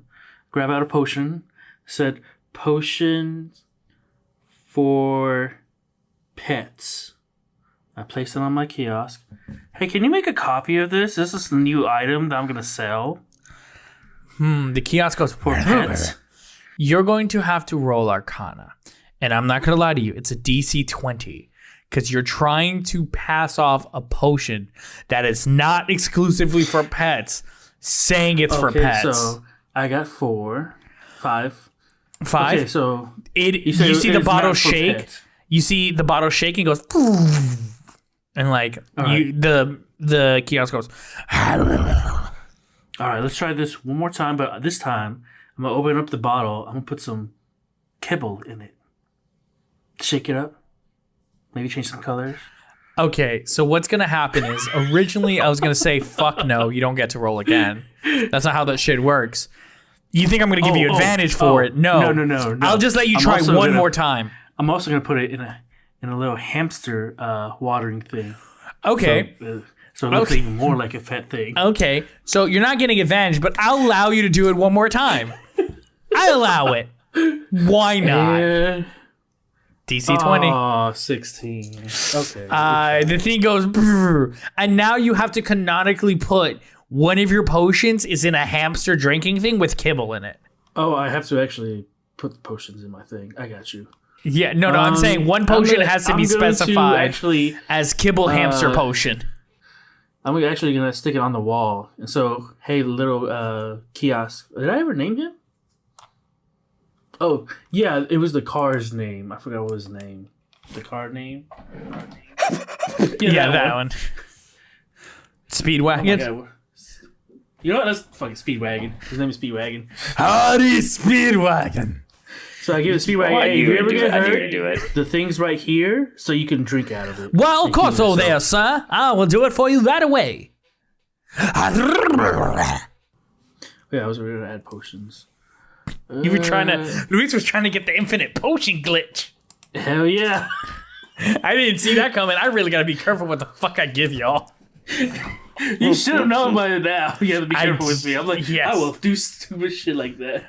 Grab out a potion. Said potion for pets. I placed it on my kiosk. Hey, can you make a copy of this? This is a new item that I'm gonna sell The kiosk goes for pets. You're going to have to roll Arcana. And I'm not going to lie to you. It's a DC 20. Because you're trying to pass off a potion that is not exclusively for pets, saying it's for pets. So I got 4, 5. 5? Okay, so you see the bottle shake. Pets. You see the bottle shake and goes, and like the kiosk goes. All right, let's try this one more time. But this time, I'm gonna open up the bottle. I'm gonna put some kibble in it. Shake it up. Maybe change some colors. Okay, so what's gonna happen is originally I was gonna say fuck no, you don't get to roll again. That's not how that shit works. You think I'm gonna give you advantage for it? No. No. I'll just let you try one more time. I'm also gonna put it in a little hamster watering thing. Okay. So it looks even more like a pet thing. Okay, so you're not getting advantage, but I'll allow you to do it one more time. I allow it. Why not? DC 20. Oh, 16. Okay. The thing goes, brrr, and now you have to canonically put one of your potions is in a hamster drinking thing with kibble in it. Oh, I have to actually put the potions in my thing. I got you. Yeah, no, I'm saying one potion has to be specified as kibble hamster potion. I'm actually going to stick it on the wall. And so, hey, little kiosk. Did I ever name him? Oh, yeah, it was the car's name. I forgot what his name. The car name? Yeah, that one. Speedwagon? Oh you know what? That's fucking Speedwagon. His name is Speedwagon. Howdy, Speedwagon. So I give it Speedwagon. Hey, you ever get hurt? Do it. The thing's right here, so you can drink out of it. Well, of course, oh there, sir. I will do it for you right away. Yeah, I was going to add potions. You were trying to. Luis was trying to get the infinite potion glitch. Hell yeah. I didn't see that coming. I really gotta be careful what the fuck I give y'all. You should have known by now. You have to be careful with me. I'm like, yes. I will do stupid shit like that.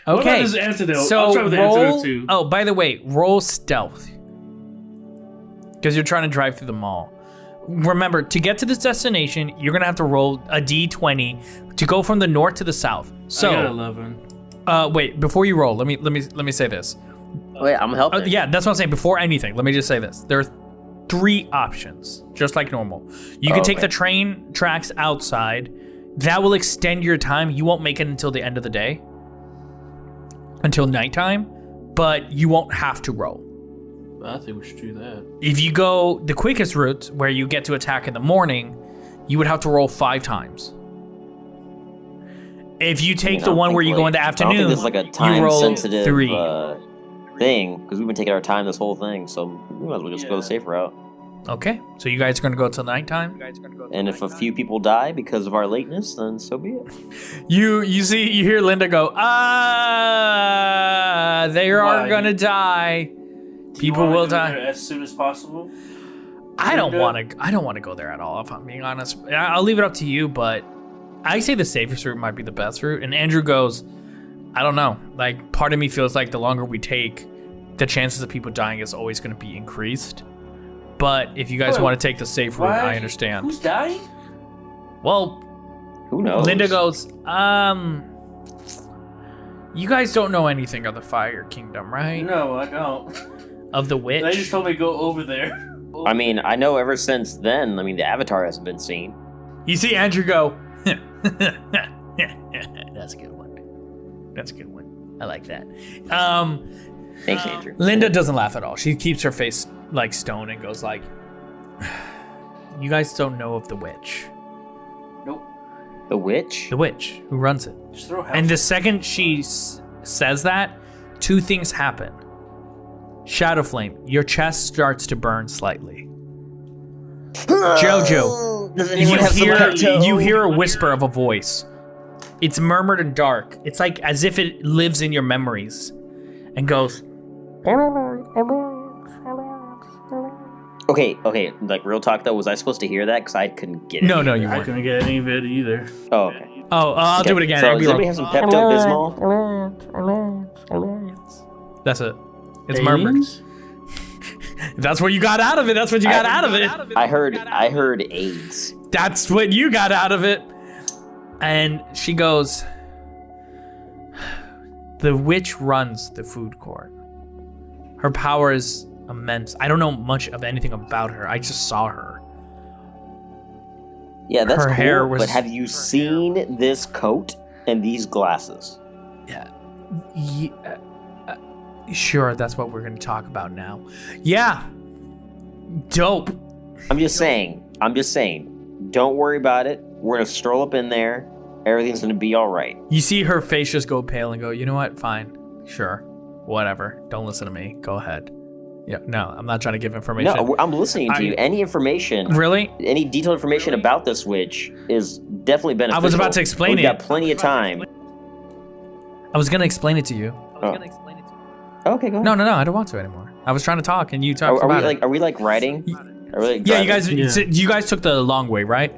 Okay. What about this antidote? So I'll try with the roll. antidote too. Oh, by the way, roll stealth because you're trying to drive through the mall. Remember, to get to this destination, you're gonna have to roll a d20 to go from the north to the south. So, I got 11. Wait, before you roll, let me say this. Wait, I'm helping. Yeah, that's what I'm saying. Before anything, let me just say this. There are 3 options, just like normal. You can take the train tracks outside. That will extend your time. You won't make it until the end of the day, until nighttime, but you won't have to roll. I think we should do that. If you go the quickest route, where you get to attack in the morning, you would have to roll 5 times. If you take the one where you go in the afternoon, I don't think this is like a you roll time-sensitive 3. thing, because we've been taking our time this whole thing, so we might as well just go the safe route. Okay, so you guys are gonna go till nighttime. And if a few people die because of our lateness, then so be it. You hear Linda go, they are gonna die. People will die as soon as possible. I don't want to go there at all, if I'm being honest. I'll leave it up to you, but I say the safest route might be the best route. And Andrew goes, I don't know. Like, part of me feels like the longer we take, the chances of people dying is always going to be increased. But if you guys want to take the safe route, I understand. Who's dying? Well, who knows? Linda goes, you guys don't know anything of the Fire Kingdom, right? No, I don't. Of the witch? They just told me to go over there. I mean, I know ever since then, the Avatar hasn't been seen. You see Andrew go, that's a good one. That's a good one. I like that. Thanks, Andrew. Linda doesn't laugh at all. She keeps her face like stone and goes like, you guys don't know of the witch. Nope. The witch? The witch who runs it. Just throw And the second she says that, 2 things happen. Shadow Flame, your chest starts to burn slightly. Jojo, Does anyone have some pepto? you hear a whisper of a voice. It's murmured and dark. It's like as if it lives in your memories and goes, Okay, like real talk though, was I supposed to hear that? Because I couldn't get it. No, you I weren't. couldn't get any of it either. Oh, okay. Oh, I'll do it again. So It'll does be anybody like, have some Pepto-Bismol? that's it. It's murmured. Aliens? That's what you got out of it. That's what you got out of it. I heard AIDS. That's what you got out of it. And she goes, the witch runs the food court. Her power is immense. I don't know much of anything about her. I just saw her. Yeah, that's Her cool. hair was- But have you seen this coat and these glasses? Yeah. Sure, that's what we're going to talk about now. Yeah. Dope. I'm just saying. Don't worry about it. We're gonna stroll up in there. Everything's gonna be all right. You see her face just go pale and go, you know what? Fine. Sure. Whatever. Don't listen to me. Go ahead. Yeah. No, I'm not trying to give information. No, I'm listening to you. Any information, Really? any detailed information about this witch is definitely beneficial. I was about to explain We've it. got plenty of time. I was going to explain it to you. Okay, go ahead. No, I don't want to anymore. I was trying to talk and you talked Are we about like? it. Are we like riding? Are we like Yeah, you driving? guys you guys took the long way, right?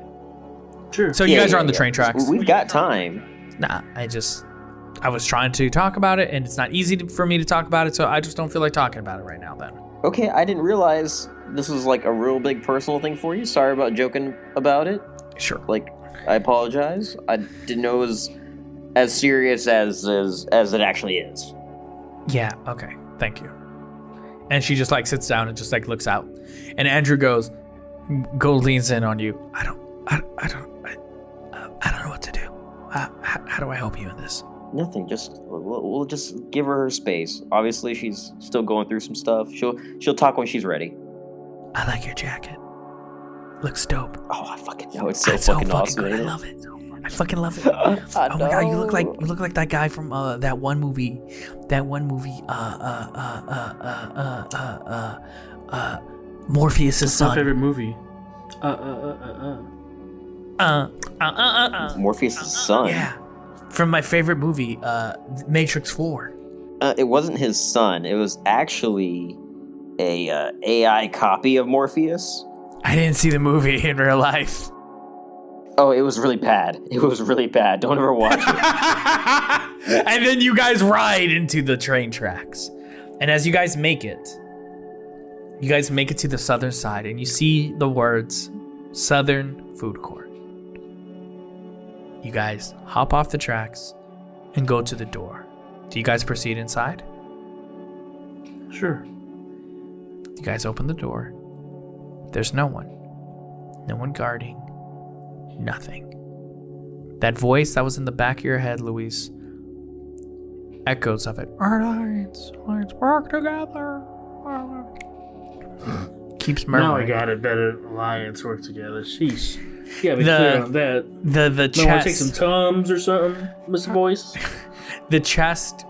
Sure. So you guys are on the train tracks. We've got time. Nah, I was trying to talk about it and it's not easy for me to talk about it, so I just don't feel like talking about it right now then. Okay, I didn't realize this was like a real big personal thing for you. Sorry about joking about it. Sure. Like, I apologize. I didn't know it was as serious as it actually is. Yeah, okay. Thank you. And she just like sits down and just like looks out. And Andrew leans in on you. I don't know what to do. How do I help you in this? Nothing. Just we'll just give her space. Obviously, she's still going through some stuff. She'll talk when she's ready. I like your jacket. Looks dope. Oh, I fucking know. It's so It's fucking so awesome. good. I ain't it? love it. I fucking love it. Oh my god, you look like that guy from that one movie. Morpheus' My son. favorite movie. Morpheus' son. Yeah. From my favorite movie, Matrix 4. It wasn't his son. It was actually a AI copy of Morpheus. I didn't see the movie in real life. Oh, it was really bad. Don't ever watch it. And then you guys ride into the train tracks. And as you guys make it to the southern side and you see the words Southern Food Court. You guys hop off the tracks and go to the door. Do you guys proceed inside? Sure. You guys open the door. There's no one. No one guarding. Nothing. That voice that was in the back of your head, Luis, echoes of it. Let's work together. Keeps murmuring. Now I got it. Better alliance work together. Sheesh. You gotta be The- clear on that. The No, want to chest. take some Tums or something, Mr. Voice? The chest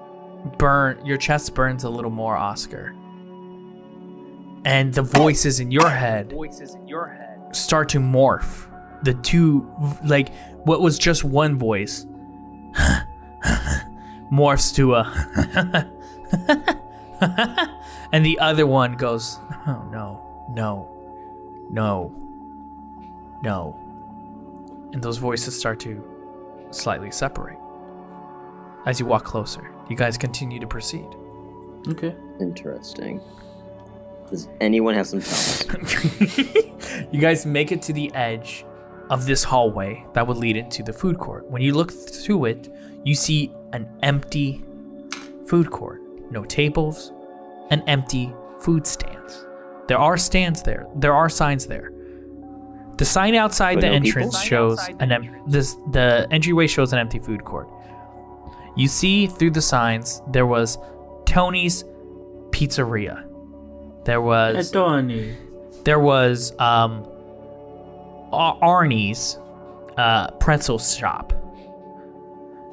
your chest burns a little more, Oscar. And the voices in your head start to morph. The two, like, what was just one voice morphs to a and the other one goes, oh no. And those voices start to slightly separate. As you walk closer, you guys continue to proceed. Okay. Interesting. Does anyone have some Tums? You guys make it to the edge of this hallway that would lead into the food court. When you look through it, you see an empty food court. No tables, and empty food stands. There are stands there. There are signs there. The sign outside But the no entrance people? shows the entryway shows an empty food court. You see through the signs there was Tony's Pizzeria. There was Tony. Arnie's pretzel shop.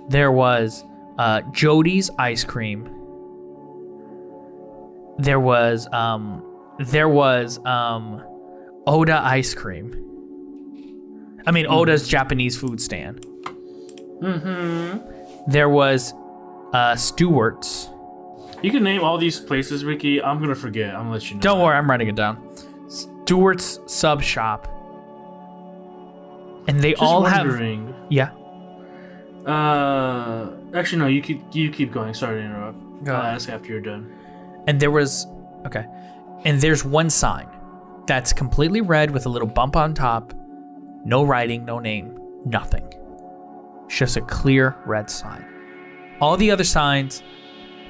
There was Jody's ice cream. There was Oda ice cream. I mean Oda's Japanese food stand. Mm-hmm. There was Stewart's. You can name all these places, Ricky. I'm gonna forget. I'm gonna let you know. Don't worry, I'm writing it down. Stewart's Sub Shop. And they Just all wondering. have... Yeah. Actually, no. You keep going. Sorry to interrupt. Go I'll ahead. ask after you're done. And there was... Okay. And there's one sign that's completely red with a little bump on top. No writing, no name, nothing. It's just a clear red sign. All the other signs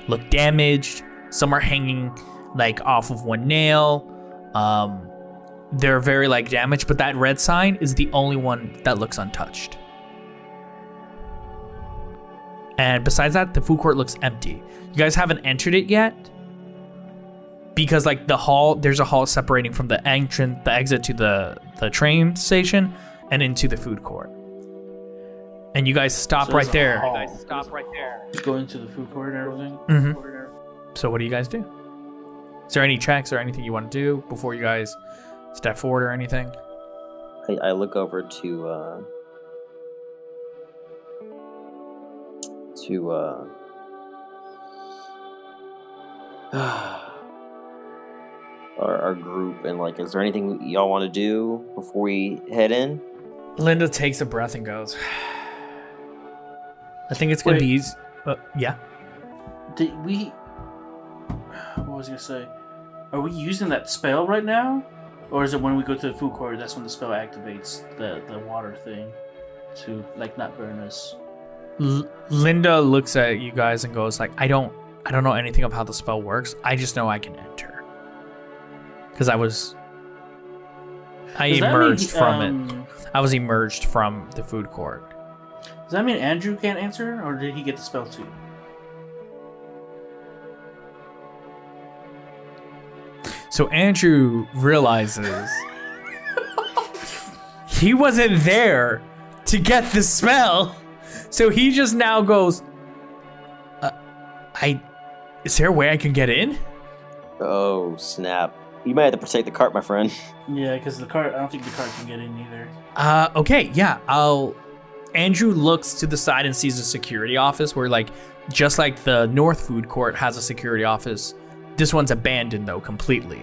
look damaged. Some are hanging like off of one nail. They're very like damaged, but that red sign is the only one that looks untouched. And besides that, the food court looks empty. You guys haven't entered it yet because like there's a hall separating from the exit to the train station and into the food court. And you guys stop So right there's a there. hall. Go into the food court and everything. Mm-hmm. So what do you guys do? Is there any checks or anything you want to do before you guys step forward or anything? I look over to our group and like, is there anything y'all want to do before we head in? Linda takes a breath and goes, I think it's going to be easy. Yeah. Did we? What was I gonna say? Are we using that spell right now, or is it when we go to the food court? That's when the spell activates the water thing to like not burn us. Linda looks at you guys and goes like, I don't know anything of how the spell works. I just know I can enter because I emerged from it. I was emerged from the food court. Does that mean Andrew can't answer, or did he get the spell too? So Andrew realizes he wasn't there to get the spell. So he just now goes, is there a way I can get in? Oh, snap. You might have to protect the cart, my friend. Yeah, because the cart. I don't think the cart can get in either. Okay, yeah. Andrew looks to the side and sees a security office where, like, just like the North Food Court has a security office, this one's abandoned though completely.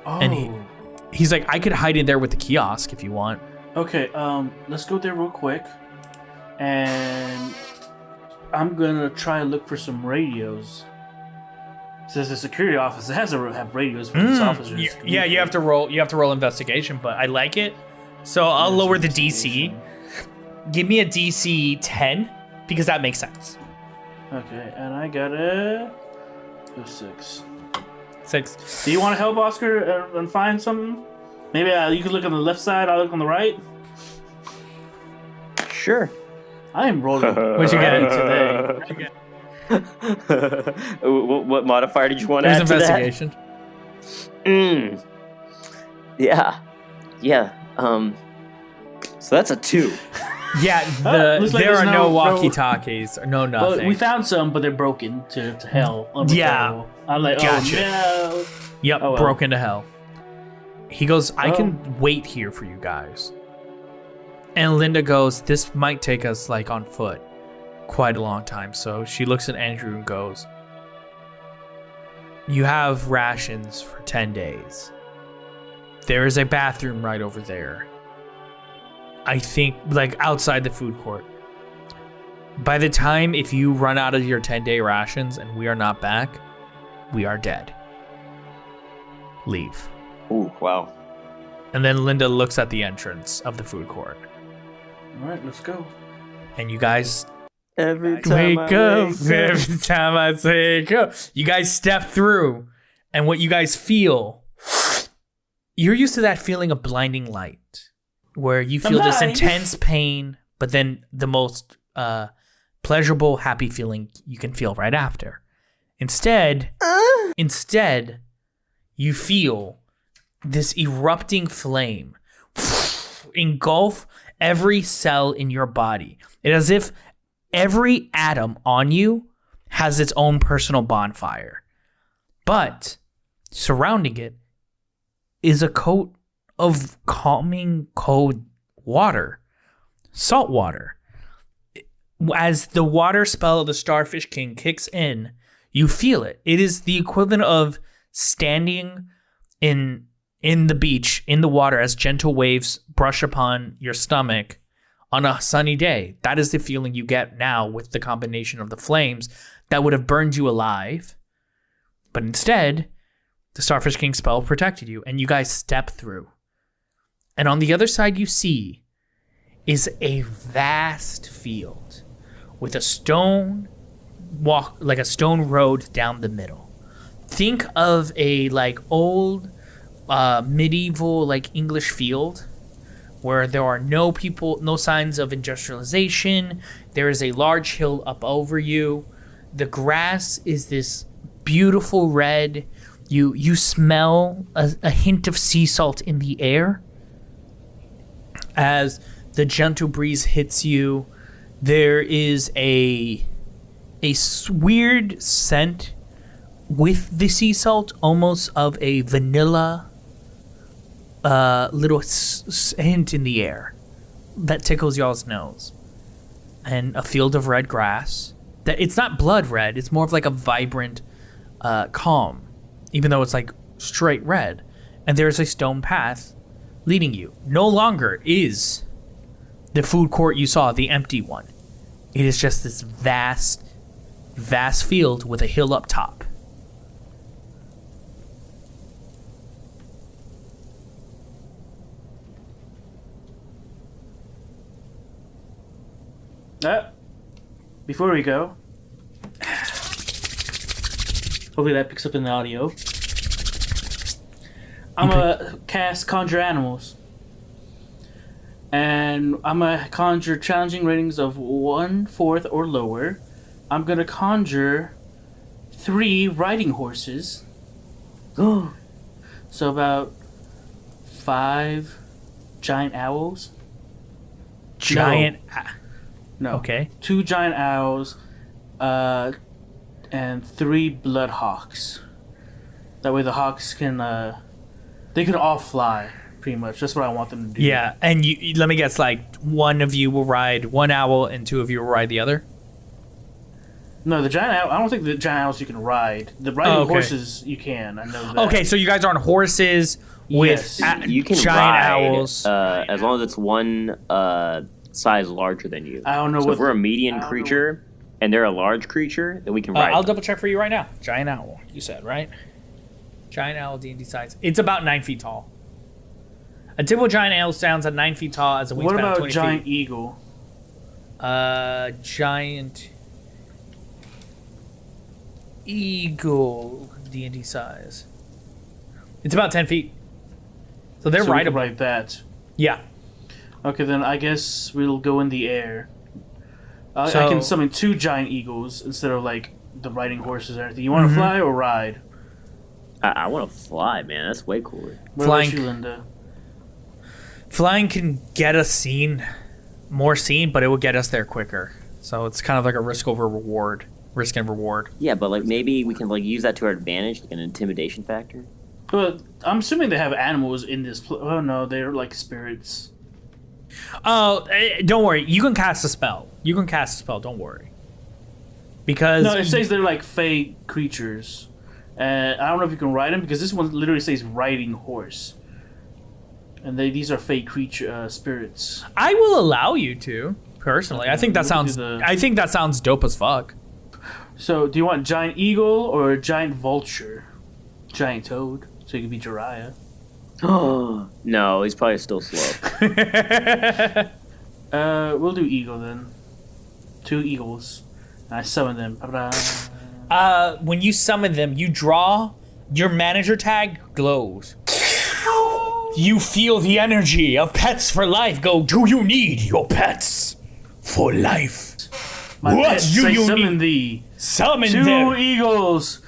Oh. And he's like, I could hide in there with the kiosk if you want. Okay. Let's go there real quick, and I'm gonna try and look for some radios. Says the security office has to have radios for these officers. Yeah, you have to roll investigation, but I like it. So I'll lower the DC. Give me a DC 10 because that makes sense. Okay, and I got a 6. 6. Do you want to help Oscar and find something? Maybe you could look on the left side. I'll look on the right. Sure. I am rolling. What'd you get today? What modifier did you want to There's add to that? investigation. Yeah. So that's a 2. Yeah, looks like there there's are no no walkie-talkies, no nothing. Well, we found some, but they're broken to hell. Yeah. I'm like, Gotcha. oh no. Yep, Oh, well. broken to hell. He goes, I Oh. can wait here for you guys. And Linda goes, this might take us like on foot quite a long time. So she looks at Andrew and goes, you have rations for 10 days. There is a bathroom right over there. I think like outside the food court. By the time if you run out of your 10-day rations and we are not back, we are dead. Leave. Ooh, wow. And then Linda looks at the entrance of the food court. All right, let's go. And you guys Every time wake up. Every time I say go. You guys step through. And what you guys feel, you're used to that feeling of blinding light. Where you feel this intense pain, but then the most pleasurable, happy feeling you can feel right after. Instead, you feel this erupting flame engulf every cell in your body. It's as if every atom on you has its own personal bonfire. But surrounding it is a coat of calming cold water, salt water. As the water spell of the Starfishking kicks in, You feel it. It is the equivalent of standing in the beach, in the water, as gentle waves brush upon your stomach on a sunny day. That is the feeling you get now with the combination of the flames that would have burned you alive. But instead, the Starfishking spell protected you, and you guys step through. And on the other side you see is a vast field with a stone road down the middle. Think of a old medieval English field where there are no people, no signs of industrialization. There is a large hill up over you. The grass is this beautiful red. You smell a hint of sea salt in the air as the gentle breeze hits you. There is a weird scent with the sea salt, almost of a vanilla little hint in the air that tickles y'all's nose. And a field of red grass. That it's not blood red, it's more of a vibrant calm, even though it's straight red. And there's a stone path leading you. No longer is the food court you saw the empty one. It is just this vast field with a hill up top. Before we go, hopefully that picks up in the audio. I'm gonna cast Conjure Animals. And I'm gonna conjure challenging ratings of 1/4 or lower. I'm gonna conjure 3 riding horses. So about 5 giant owls. No. Okay. 2 giant owls, and 3 blood hawks. That way the hawks can, they can all fly, pretty much. That's what I want them to do. Yeah, and you let me guess, one of you will ride one owl and 2 of you will ride the other? No, the giant owl, I don't think the giant owls you can ride. The riding horses you can, I know that. Okay, so you guys are on horses with you can giant ride, owls. as long as it's one size larger than you. I don't know so what... if we're a median creature and they're a large creature, then we can ride I'll them. double check for you right now. Giant owl, you said, right? Giant owl D&D size. It's about 9 feet tall. A typical giant owl stands at 9 feet tall as a wingspan What of about 20 giant feet. eagle? Giant eagle D&D size. It's about 10 feet. So they're So we can rideable. ride that. Yeah. Okay, then I guess we'll go in the air. I So- can summon 2 giant eagles instead of the riding horses and everything. You want to fly or ride? I want to fly, man. That's way cooler. What Flying. about you, Linda? Flying can get us more seen, but it will get us there quicker. So it's kind of like a risk and reward. Yeah, but maybe we can use that to our advantage, like an intimidation factor. But I'm assuming they have animals in this. Oh no, they're like spirits. Oh, don't worry. You can cast a spell. Don't worry. Because No, it says they're like fey creatures. And I don't know if you can ride them because this one literally says riding horse. And these are fey creature spirits. I will allow you to personally. Okay, I think that we can sounds. do the- I think that sounds dope as fuck. So, do you want giant eagle or giant vulture? Giant toad, so you can be Jiraiya. No, he's probably still slow. We'll do eagle then. 2 eagles. And I summon them. Ba-da. When you summon them, you draw your manager tag glows. You feel the energy of pets for life go. Do you need your pets for life? My What pets, do I you summon need? thee. Summon 2 them. eagles.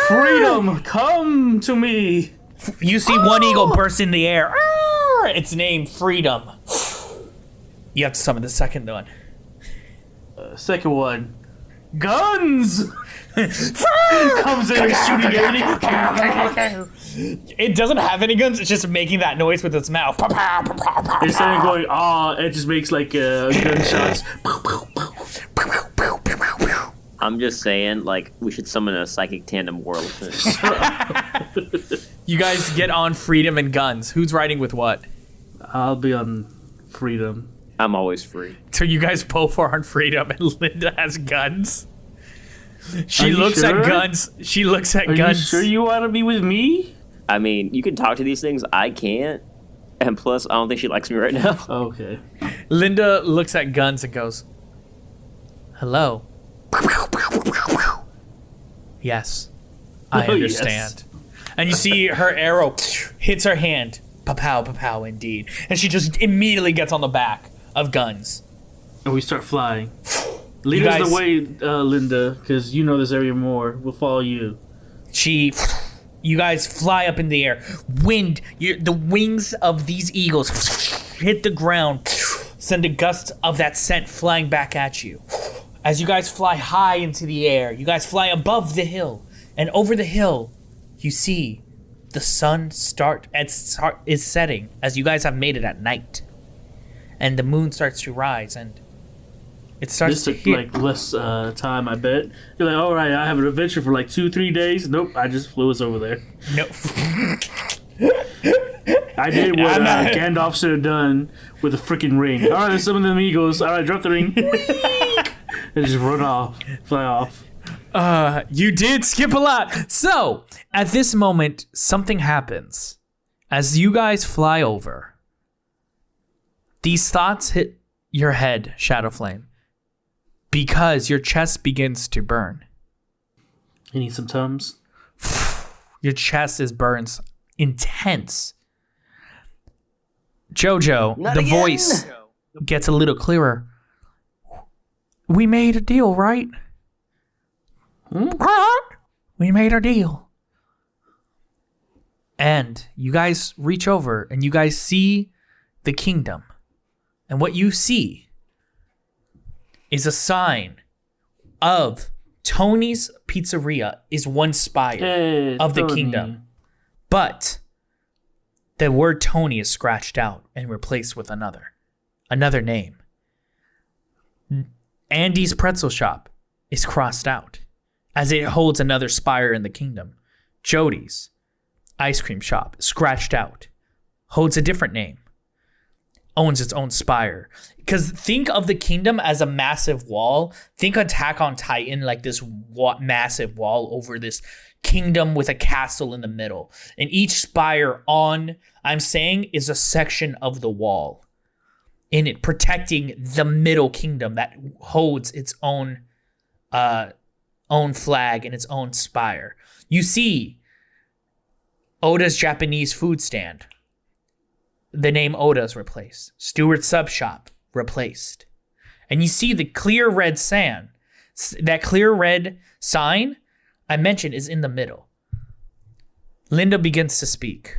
Freedom, come to me. You see one eagle burst in the air. Its name Freedom. You have to summon the second one. Second one. Guns! Comes in shooting everything. It doesn't have any guns. It's just making that noise with its mouth. Instead of going, it just makes gunshots. I'm just saying, like, we should summon a psychic tandem world. You guys get on freedom and guns. Who's riding with what? I'll be on freedom. I'm always free. So you guys both are on freedom, and Linda has guns. She Are you looks sure? at guns. She looks at Are guns. you sure you want to be with me? I mean, you can talk to these things. I can't. And plus, I don't think she likes me right now. Okay. Linda looks at guns and goes, "Hello." Yes, I Oh, understand. yes. And you see her arrow hits her hand. Pa-pow, pa-pow, indeed. And she just immediately gets on the back of guns. And we start flying. Lead You us guys- the way, Linda, because you know this area more. We'll follow you. You guys fly up in the air. Wind, the wings of these eagles hit the ground, send a gust of that scent flying back at you. As you guys fly high into the air, you guys fly above the hill, and over the hill, you see the sun is setting as you guys have made it at night, and the moon starts to rise, and it starts This to took hit. like less time, I bet. You're like, all right, I have an adventure for like 2-3 days. Nope, I just flew us over there. No. I did what I'm not- Gandalf should have done with a freaking ring. All right, there's some of them eagles. All right, drop the ring. And just run off, fly off. You did skip a lot. So, at this moment, something happens. As you guys fly over, these thoughts hit your head, Shadowflame, because your chest begins to burn. You need some Tums? Your chest burns intense. Jojo, Not the again. voice gets a little clearer. We made a deal, right? We made a deal. And you guys reach over and you guys see the kingdom. And what you see is a sign of Tony's Pizzeria is one spire Hey, of the Tony. kingdom. But the word Tony is scratched out and replaced with another name. Andy's Pretzel Shop is crossed out as it holds another spire in the kingdom. Jody's Ice Cream Shop, scratched out, holds a different name, owns its own spire. Because think of the kingdom as a massive wall. Think Attack on Titan like this massive wall over this kingdom with a castle in the middle. And each spire I'm saying, is a section of the wall in it, protecting the middle kingdom that holds its own flag and its own spire. You see Oda's Japanese food stand. The name Oda's replaced. Stewart's Sub Shop replaced. And you see the clear red sign. That clear red sign I mentioned is in the middle. Linda begins to speak.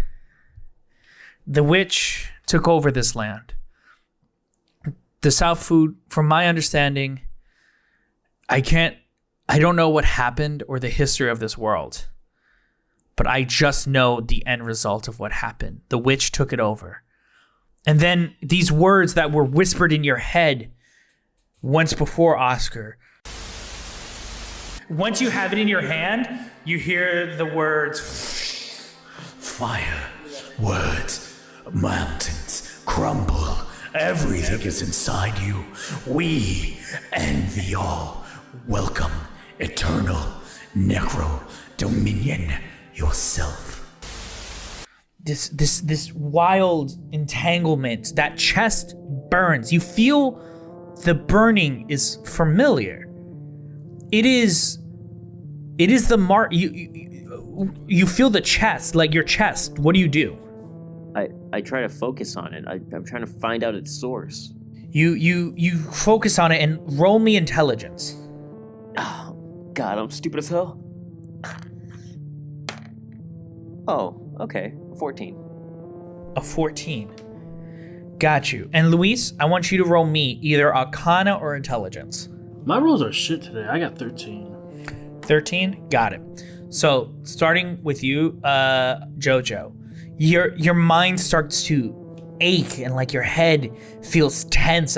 The witch took over this land. The South Food, from my understanding, I don't know what happened or the history of this world, but I just know the end result of what happened. The witch took it over. And then these words that were whispered in your head once before, Oscar. Once you have it in your hand, you hear the words, Fire, words, mountains crumble. Everything is inside you. We envy all. Welcome, eternal necro dominion yourself. this wild entanglement. That chest burns. You feel the burning is familiar. It is the mark. You feel the chest, like your chest. What do you do? I try to focus on it. I'm trying to find out its source. You focus on it and roll me intelligence. Oh, God, I'm stupid as hell. Oh, okay. 14. A 14. Got you. And Luis, I want you to roll me either Arcana or Intelligence. My rolls are shit today. I got 13. 13? Got it. So, starting with you, Jojo, your mind starts to ache and like your head feels tense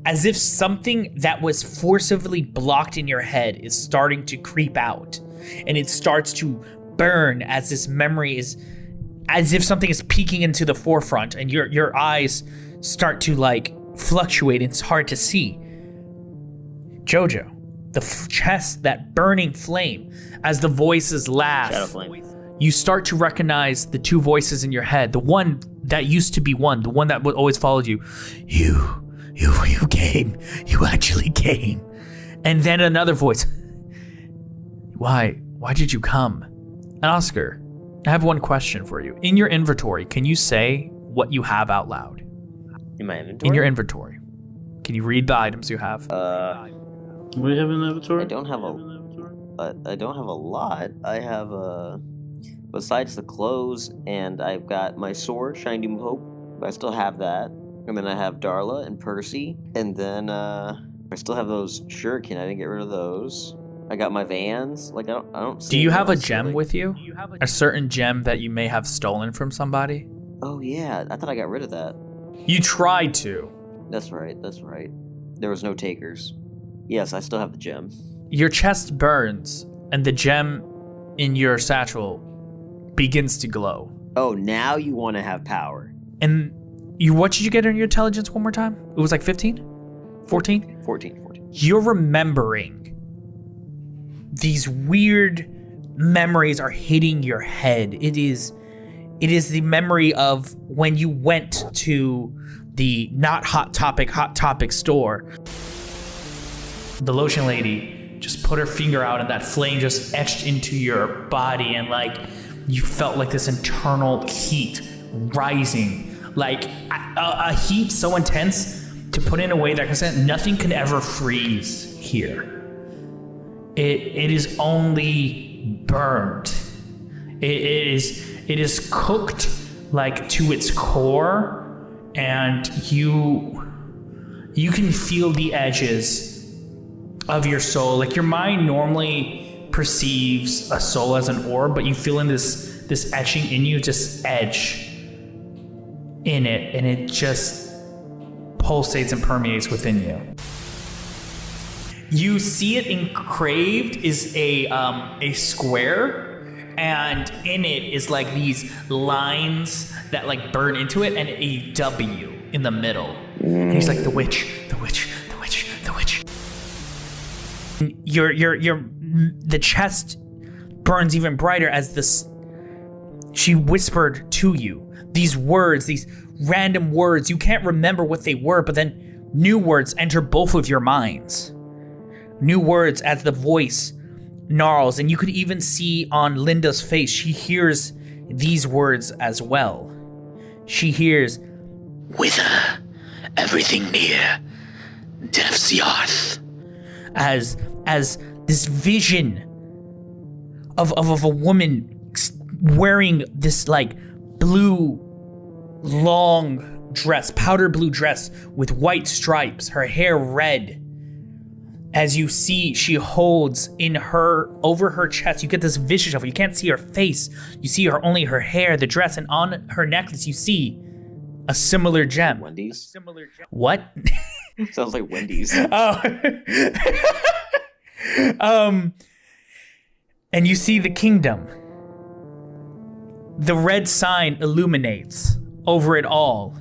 as if something that was forcibly blocked in your head is starting to creep out, and it starts to burn as this memory is, as if something is peeking into the forefront, and your eyes start to like fluctuate. It's hard to see. Jojo, the chest, that burning flame, as the voices laugh, Shadow flame. you start to recognize the two voices in your head. The one that used to be the one that always followed you. You came. You actually came. And then another voice. Why did you come? And Oscar, I have one question for you. In your inventory, can you say what you have out loud? In my inventory? In your inventory. Can you read the items you have? What do you have in the inventory? I don't have a lot. I have besides the clothes, and I've got my sword, Shining Doom of Hope. I still have that. And then I have Darla and Percy. And then I still have those shuriken. I didn't get rid of those. I got my Vans. Like I don't see. Do you have a else, gem really. with you? A certain gem that you may have stolen from somebody? Oh yeah, I thought I got rid of that. You tried to. That's right. There was no takers. Yes, I still have the gem. Your chest burns, and the gem in your satchel begins to glow. Oh, now you want to have power. And what did you get in your intelligence one more time? It was like 15? 14? 14. You're remembering. These weird memories are hitting your head. It is the memory of when you went to the not Hot Topic store. The lotion lady just put her finger out and that flame just etched into your body, and like you felt like this internal heat rising, like a heat so intense to put in a way that nothing can ever freeze here. It is only burned. It is cooked like to its core, and you can feel the edges of your soul. Like your mind normally perceives a soul as an orb, but you feel in this etching in you, just edge in it, and it just pulsates and permeates within you. You see it engraved is a square, and in it is like these lines that like burn into it, and a W in the middle. And he's like, the witch. The chest burns even brighter as she whispered to you these words, these random words. You can't remember what they were, but then new words enter both of your minds. New words as the voice gnarls, and you could even see on Linda's face, she hears these words as well. She hears, Wither, everything near, death's yacht. as this vision of a woman wearing this like blue long dress, powder blue dress with white stripes, her hair red. As you see, she holds over her chest, you get this vision of her. You can't see her face. You see only her hair, the dress, and on her necklace you see a similar gem. Wendy's? What? Sounds like Wendy's. Oh. And you see the kingdom. The red sign illuminates over it all.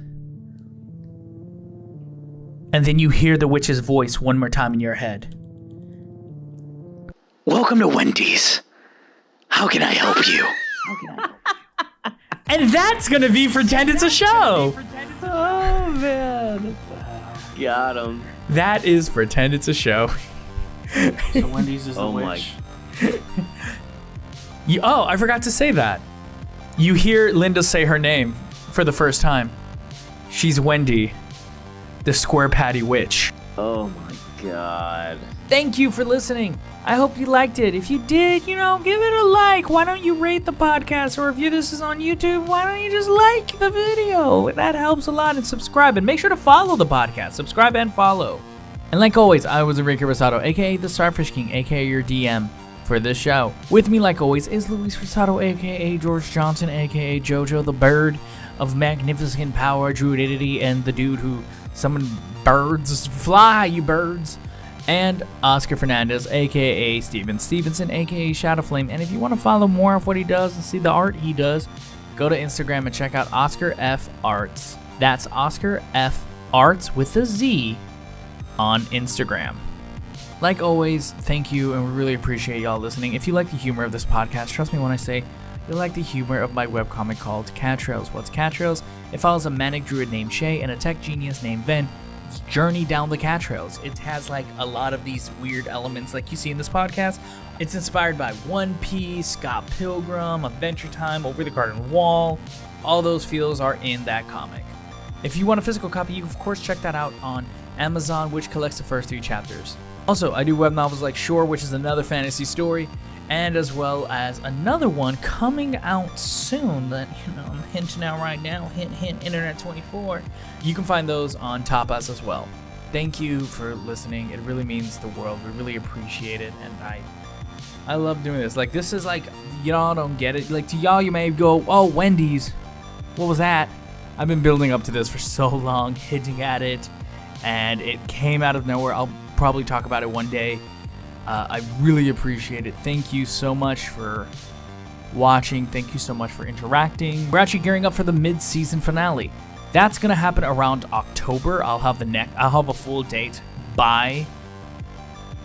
And then you hear the witch's voice one more time in your head. Welcome to Wendy's. How can I help you? And that's gonna be Pretend It's a Show. Oh, man. Got him. That is Pretend It's a Show. So Wendy's is the Oh witch. I forgot to say that. You hear Linda say her name for the first time. She's Wendy, the Square Patty Witch. Oh my god. Thank you for listening. I hope you liked it. If you did, give it a like. Why don't you rate the podcast? Or if this is on YouTube, why don't you just like the video? That helps a lot. And subscribe. And make sure to follow the podcast. Subscribe and follow. And like always, I was Enrique Rosado, a.k.a. the Starfishking, a.k.a. your DM for this show. With me, like always, is Luis Rosado, a.k.a. George Johnson, a.k.a. Jojo, the bird of magnificent power, druidity, and the dude who Summon birds. Fly, you birds. And Oscar Fernandez, aka Steven Stevenson, aka Shadowflame. And if you want to follow more of what he does and see the art he does, go to Instagram and check out Oscar F Arts. That's Oscar F Arts with a Z on Instagram. Like always, thank you, and we really appreciate y'all listening. If you like the humor of this podcast, trust me when I say you'll like the humor of my webcomic called Catrails. What's Catrails? It follows a manic druid named Shay and a tech genius named Ven journey down the Catrails. It has like a lot of these weird elements like you see in this podcast. It's inspired by One Piece, Scott Pilgrim, Adventure Time, Over the Garden Wall. All those feels are in that comic. If you want a physical copy, you can of course check that out on Amazon, which collects the first 3 chapters. Also, I do web novels like Shore, which is another fantasy story, and as well as another one coming out soon that, I'm hinting out right now. Hint, hint, Internet 24. You can find those on Tapas as well. Thank you for listening. It really means the world. We really appreciate it, and I love doing this. Like, this is like, y'all don't get it. Like, to y'all, you may go, oh, Wendy's. What was that? I've been building up to this for so long, hinting at it, and it came out of nowhere. I'll probably talk about it one day. I really appreciate it. Thank you so much for watching. Thank you so much for interacting. We're actually gearing up for the mid-season finale. That's gonna happen around October. I'll have a full date by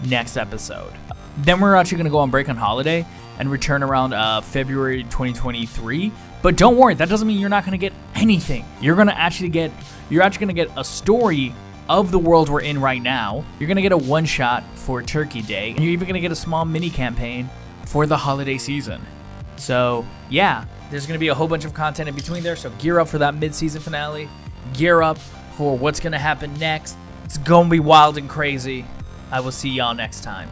next episode. Then we're actually gonna go on break on holiday and return around February 2023. But don't worry, that doesn't mean you're not gonna get anything. You're actually gonna get a story of the world we're in right now. You're gonna get a one-shot for Turkey Day, and you're even gonna get a small mini campaign for the holiday season. So yeah, there's gonna be a whole bunch of content in between there, so gear up for that mid-season finale. Gear up for what's gonna happen next. It's gonna be wild and crazy. I will see y'all next time.